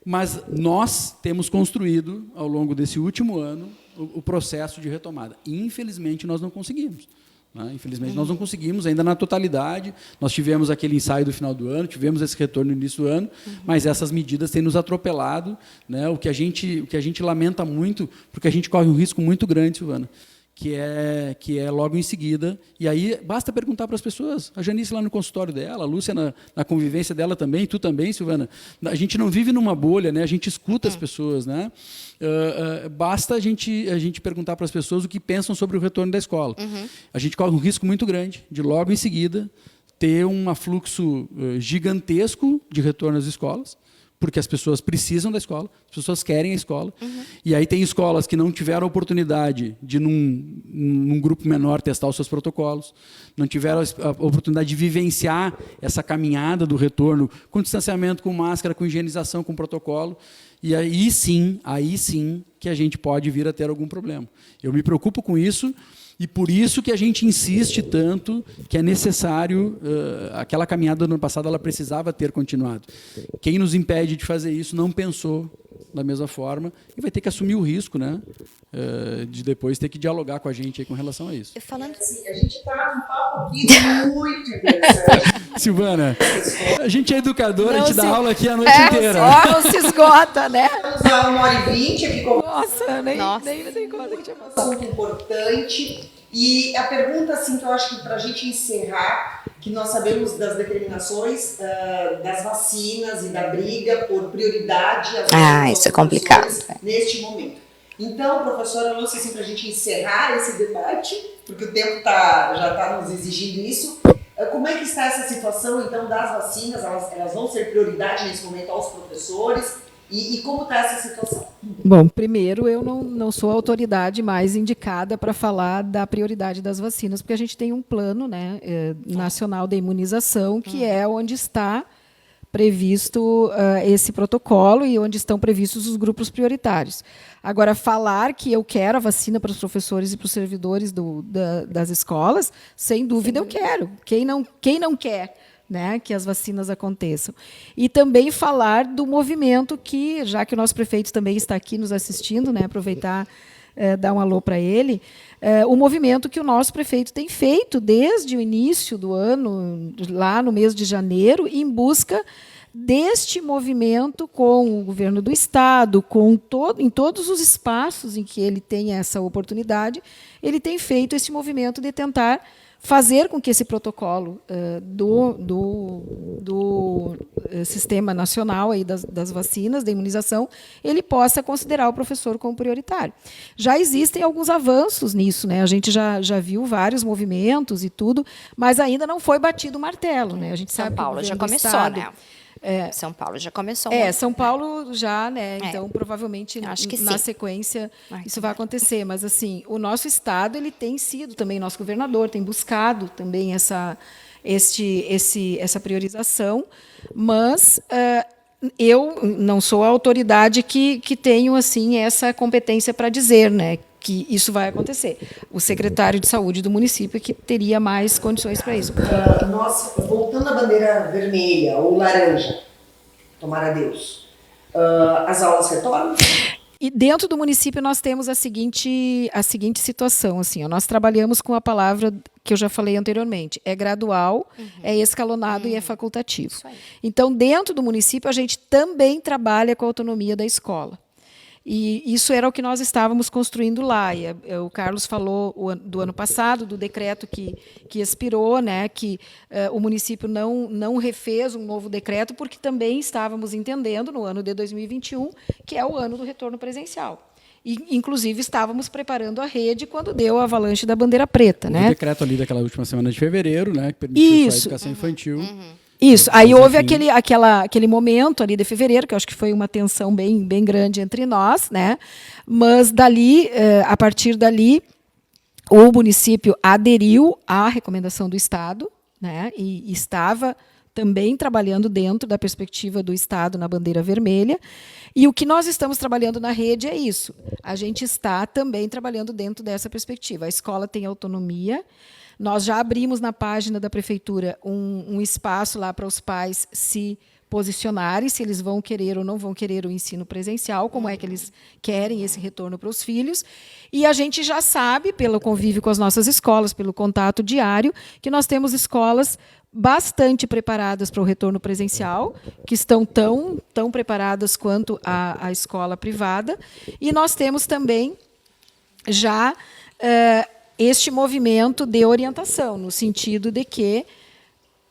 mas nós temos construído, ao longo desse último ano, o processo de retomada. Infelizmente, nós não conseguimos. Né? Infelizmente, nós não conseguimos ainda na totalidade. Nós tivemos aquele ensaio do final do ano, tivemos esse retorno no início do ano, mas essas medidas têm nos atropelado, né? O que a gente lamenta muito, porque a gente corre um risco muito grande, Silvana, que é logo em seguida. E aí basta perguntar para as pessoas. A Janice lá no consultório dela, a Lúcia na convivência dela também, tu também, Silvana. A gente não vive numa bolha, né? A gente escuta as pessoas, né? Basta a gente perguntar para as pessoas o que pensam sobre o retorno da escola. A gente corre um risco muito grande de logo em seguida ter um afluxo gigantesco de retorno às escolas, porque as pessoas precisam da escola, as pessoas querem a escola. E aí tem escolas que não tiveram a oportunidade de, num grupo menor, testar os seus protocolos, não tiveram a oportunidade de vivenciar essa caminhada do retorno com distanciamento, com máscara, com higienização, com protocolo. E aí sim que a gente pode vir a ter algum problema. Eu me preocupo com isso, e por isso que a gente insiste tanto que é necessário, aquela caminhada do ano passado, ela precisava ter continuado. Quem nos impede de fazer isso não pensou da mesma forma e vai ter que assumir o risco, né, de depois ter que dialogar com a gente aí com relação a isso. Falando assim, a gente está num papo aqui muito interessante. Silvana, a gente é educadora, Não a gente dá se- aula aqui a noite inteira. Não se esgota, né? Estamos a 1h20 aqui com Nossa, nem Nossa. me dei conta que tinha um passado. assunto importante. E a pergunta, assim, que eu acho que para a gente encerrar, que nós sabemos das determinações das vacinas e da briga por prioridade às vacinas isso é aos complicado. professores neste momento. Então, professora Lúcia, assim, para a gente encerrar esse debate, porque o tempo já está nos exigindo isso, como é que está essa situação, então, das vacinas? Elas vão ser prioridade nesse momento aos professores? E como está essa situação? Bom, primeiro, eu não sou a autoridade mais indicada para falar da prioridade das vacinas, porque a gente tem um plano, né, nacional de imunização, que é onde está previsto esse protocolo e onde estão previstos os grupos prioritários. Agora, falar que eu quero a vacina para os professores e para os servidores das escolas, sem dúvida eu quero. Quem não quer, né, que as vacinas aconteçam? E também falar do movimento que, já que o nosso prefeito também está aqui nos assistindo, né, aproveitar, dar um alô para ele, o movimento que o nosso prefeito tem feito desde o início do ano, lá no mês de janeiro, em busca deste movimento com o governo do Estado, em todos os espaços em que ele tem essa oportunidade, ele tem feito esse movimento de tentar fazer com que esse protocolo do Sistema Nacional aí das vacinas, da imunização, ele possa considerar o professor como prioritário. Já existem alguns avanços nisso, né? A gente já viu vários movimentos e tudo, mas ainda não foi batido o martelo, né? A gente sabe São Paulo que o já governo do começou, Estado, né? São Paulo já começou. São Paulo já, né? Então, provavelmente, Acho que na sim. sequência, isso vai acontecer. Mas, assim, o nosso Estado, ele tem sido também, nosso governador tem buscado também essa priorização, mas eu não sou a autoridade que tenho, assim, essa competência para dizer, né, que isso vai acontecer. O secretário de saúde do município que teria mais condições para isso. Nós, voltando à bandeira vermelha ou laranja, tomara Deus, as aulas retornam? E dentro do município nós temos a seguinte situação, assim, ó, nós trabalhamos com a palavra que eu já falei anteriormente, é gradual, é escalonado e é facultativo. Então, dentro do município, a gente também trabalha com a autonomia da escola. E isso era o que nós estávamos construindo lá. E o Carlos falou do ano passado, do decreto que expirou, né, que o município não refez um novo decreto, porque também estávamos entendendo, no ano de 2021, que é o ano do retorno presencial. E, inclusive, estávamos preparando a rede quando deu a avalanche da bandeira preta. O né? decreto ali daquela última semana de fevereiro, né, que permitiu só a educação infantil. Isso, aí Mas, houve enfim. aquele momento ali de fevereiro, que eu acho que foi uma tensão bem grande entre nós, né? Mas dali, a partir dali, o município aderiu à recomendação do Estado, né? E estava também trabalhando dentro da perspectiva do Estado na bandeira vermelha. E o que nós estamos trabalhando na rede é isso. A gente está também trabalhando dentro dessa perspectiva. A escola tem autonomia. Nós já abrimos na página da prefeitura um espaço lá para os pais se posicionarem, se eles vão querer ou não vão querer o ensino presencial, como é que eles querem esse retorno para os filhos. E a gente já sabe, pelo convívio com as nossas escolas, pelo contato diário, que nós temos escolas bastante preparadas para o retorno presencial, que estão tão preparadas quanto a escola privada. E nós temos também já este movimento de orientação, no sentido de que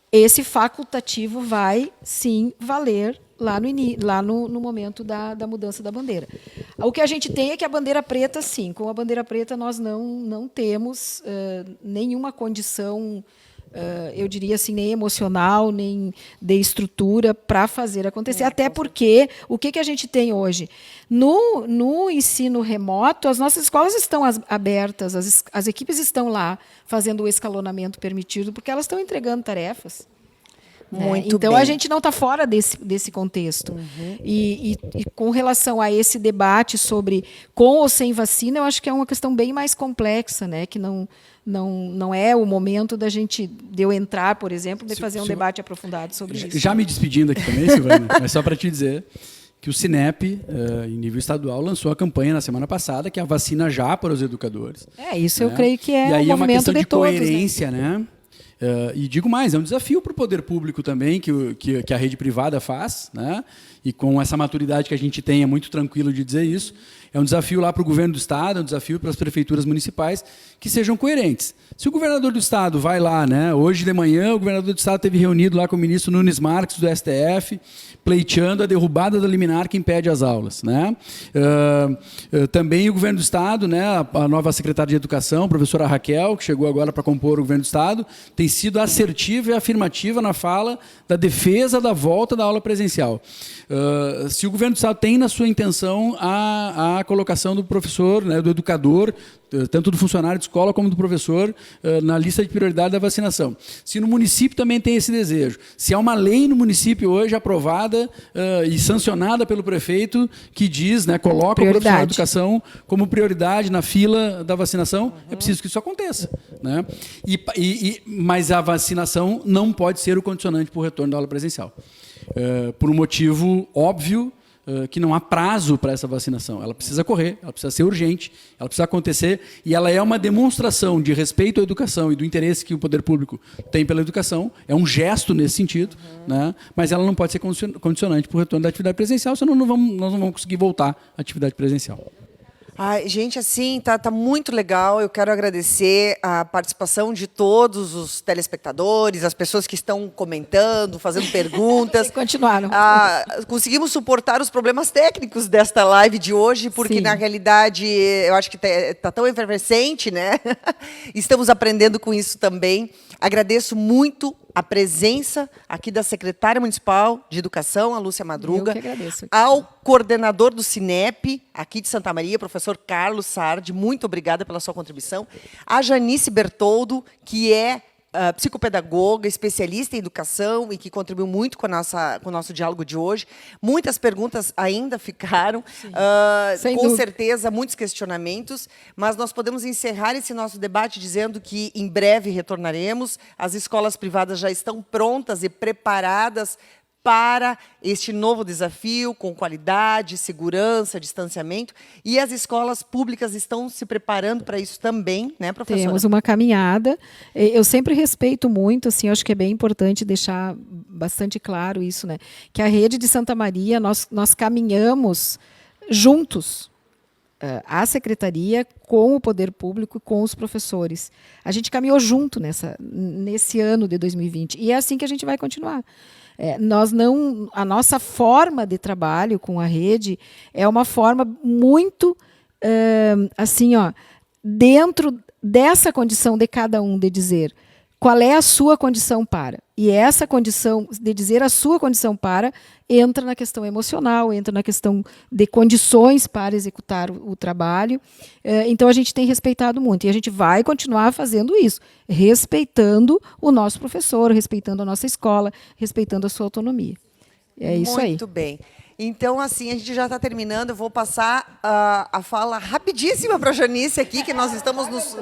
esse facultativo vai, sim, valer lá no momento da mudança da bandeira. O que a gente tem é que a bandeira preta, sim, com a bandeira preta nós não temos nenhuma condição, eu diria assim, nem emocional, nem de estrutura para fazer acontecer. Até porque, o que a gente tem hoje? No ensino remoto, as nossas escolas estão abertas, as equipes estão lá fazendo o escalonamento permitido, porque elas estão entregando tarefas. Muito então, bem. a gente não está fora desse contexto. E com relação a esse debate sobre com ou sem vacina, eu acho que é uma questão bem mais complexa, né? Que não é o momento de eu entrar, por exemplo, de fazer um debate aprofundado sobre isso. Já me despedindo aqui também, Silvana, mas só para te dizer que o Sinep, em nível estadual, lançou a campanha na semana passada, que é a vacina já para os educadores. Isso eu creio que é e aí um é uma movimento questão de todos, coerência, né? E digo mais, é um desafio para o poder público também, que a rede privada faz, né? E com essa maturidade que a gente tem, é muito tranquilo de dizer isso. É um desafio lá para o governo do Estado, é um desafio para as prefeituras municipais que sejam coerentes. Se o governador do Estado vai lá, né? Hoje de manhã, o governador do Estado esteve reunido lá com o ministro Nunes Marques, do STF, pleiteando a derrubada da liminar que impede as aulas, né? Também o governo do Estado, né? A nova secretária de Educação, a professora Raquel, que chegou agora para compor o governo do Estado, tem sido assertiva e afirmativa na fala da defesa da volta da aula presencial. Se o governo do Estado tem na sua intenção a colocação do professor, né, do educador, tanto do funcionário de escola como do professor, na lista de prioridade da vacinação. Se no município também tem esse desejo. Se há uma lei no município hoje aprovada e sancionada pelo prefeito que diz, né, coloca o profissional de educação como prioridade na fila da vacinação, é preciso que isso aconteça, né? Mas a vacinação não pode ser o condicionante para o retorno da aula presencial. Por um motivo óbvio, que não há prazo para essa vacinação. Ela precisa correr, ela precisa ser urgente, ela precisa acontecer, e ela é uma demonstração de respeito à educação e do interesse que o poder público tem pela educação, é um gesto nesse sentido, né? Mas ela não pode ser condicionante para o retorno da atividade presencial, senão nós não vamos conseguir voltar à atividade presencial. Ai, gente, assim, tá muito legal. Eu quero agradecer a participação de todos os telespectadores, as pessoas que estão comentando, fazendo perguntas. Continuaram. Conseguimos suportar os problemas técnicos desta live de hoje, porque, Sim. na realidade, eu acho que tá tão efervescente, né? Estamos aprendendo com isso também. Agradeço muito a presença aqui da secretária municipal de Educação, a Lúcia Madruga, Eu que agradeço. ao coordenador do Cinep, aqui de Santa Maria, professor Carlos Sardi, muito obrigada pela sua contribuição, a Janice Bertoldo, que é psicopedagoga, especialista em educação e que contribuiu muito com o nosso diálogo de hoje. Muitas perguntas ainda ficaram, Sem com dúvida. certeza, muitos questionamentos, mas nós podemos encerrar esse nosso debate dizendo que em breve retornaremos. As escolas privadas já estão prontas e preparadas para este novo desafio, com qualidade, segurança, distanciamento, e as escolas públicas estão se preparando para isso também, né, professora? Temos uma caminhada. Eu sempre respeito muito, assim, acho que é bem importante deixar bastante claro isso, né? Que a rede de Santa Maria, nós caminhamos juntos, a secretaria com o poder público e com os professores. A gente caminhou junto nesse ano de 2020 e é assim que a gente vai continuar. A nossa forma de trabalho com a rede é uma forma muito assim, dentro dessa condição de cada um de dizer qual é a sua condição para. E essa condição de dizer a sua condição para entra na questão emocional, entra na questão de condições para executar o trabalho. Então, a gente tem respeitado muito. E a gente vai continuar fazendo isso, respeitando o nosso professor, respeitando a nossa escola, respeitando a sua autonomia. É isso aí. Muito bem. Então, assim, a gente já está terminando. Eu vou passar a fala rapidíssima para a Janice aqui, que nós estamos nos...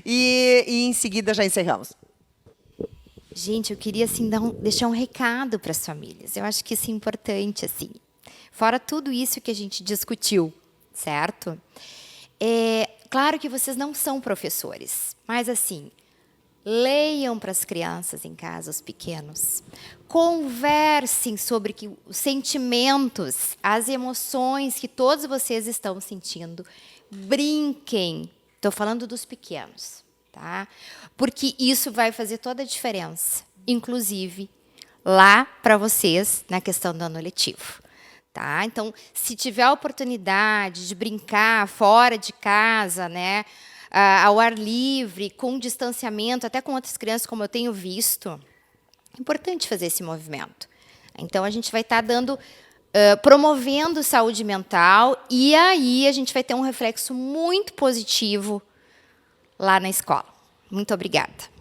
e em seguida já encerramos. Gente, eu queria assim deixar um recado para as famílias. Eu acho que isso é importante, assim. Fora tudo isso que a gente discutiu, certo? Claro que vocês não são professores, mas assim, leiam para as crianças em casa, os pequenos. Conversem sobre os sentimentos, as emoções que todos vocês estão sentindo. Brinquem. Estou falando dos pequenos, tá? Porque isso vai fazer toda a diferença, inclusive lá para vocês na questão do ano letivo. Tá? Então, se tiver a oportunidade de brincar fora de casa, né, ao ar livre, com distanciamento, até com outras crianças, como eu tenho visto, é importante fazer esse movimento. Então, a gente vai estar promovendo saúde mental e aí a gente vai ter um reflexo muito positivo lá na escola. Muito obrigada.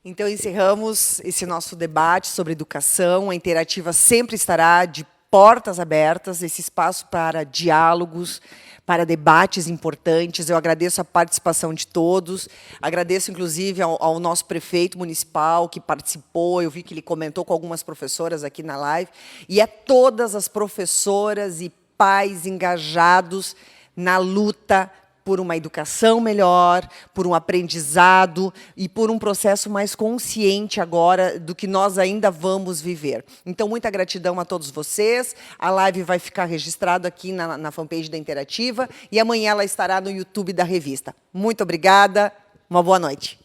Então, encerramos esse nosso debate sobre educação. A Interativa sempre estará de portas abertas, esse espaço para diálogos, para debates importantes. Eu agradeço a participação de todos, agradeço, inclusive, ao nosso prefeito municipal, que participou, eu vi que ele comentou com algumas professoras aqui na live, e a todas as professoras e pais engajados na luta por uma educação melhor, por um aprendizado e por um processo mais consciente agora do que nós ainda vamos viver. Então, muita gratidão a todos vocês. A live vai ficar registrada aqui na fanpage da Interativa e amanhã ela estará no YouTube da revista. Muito obrigada, uma boa noite.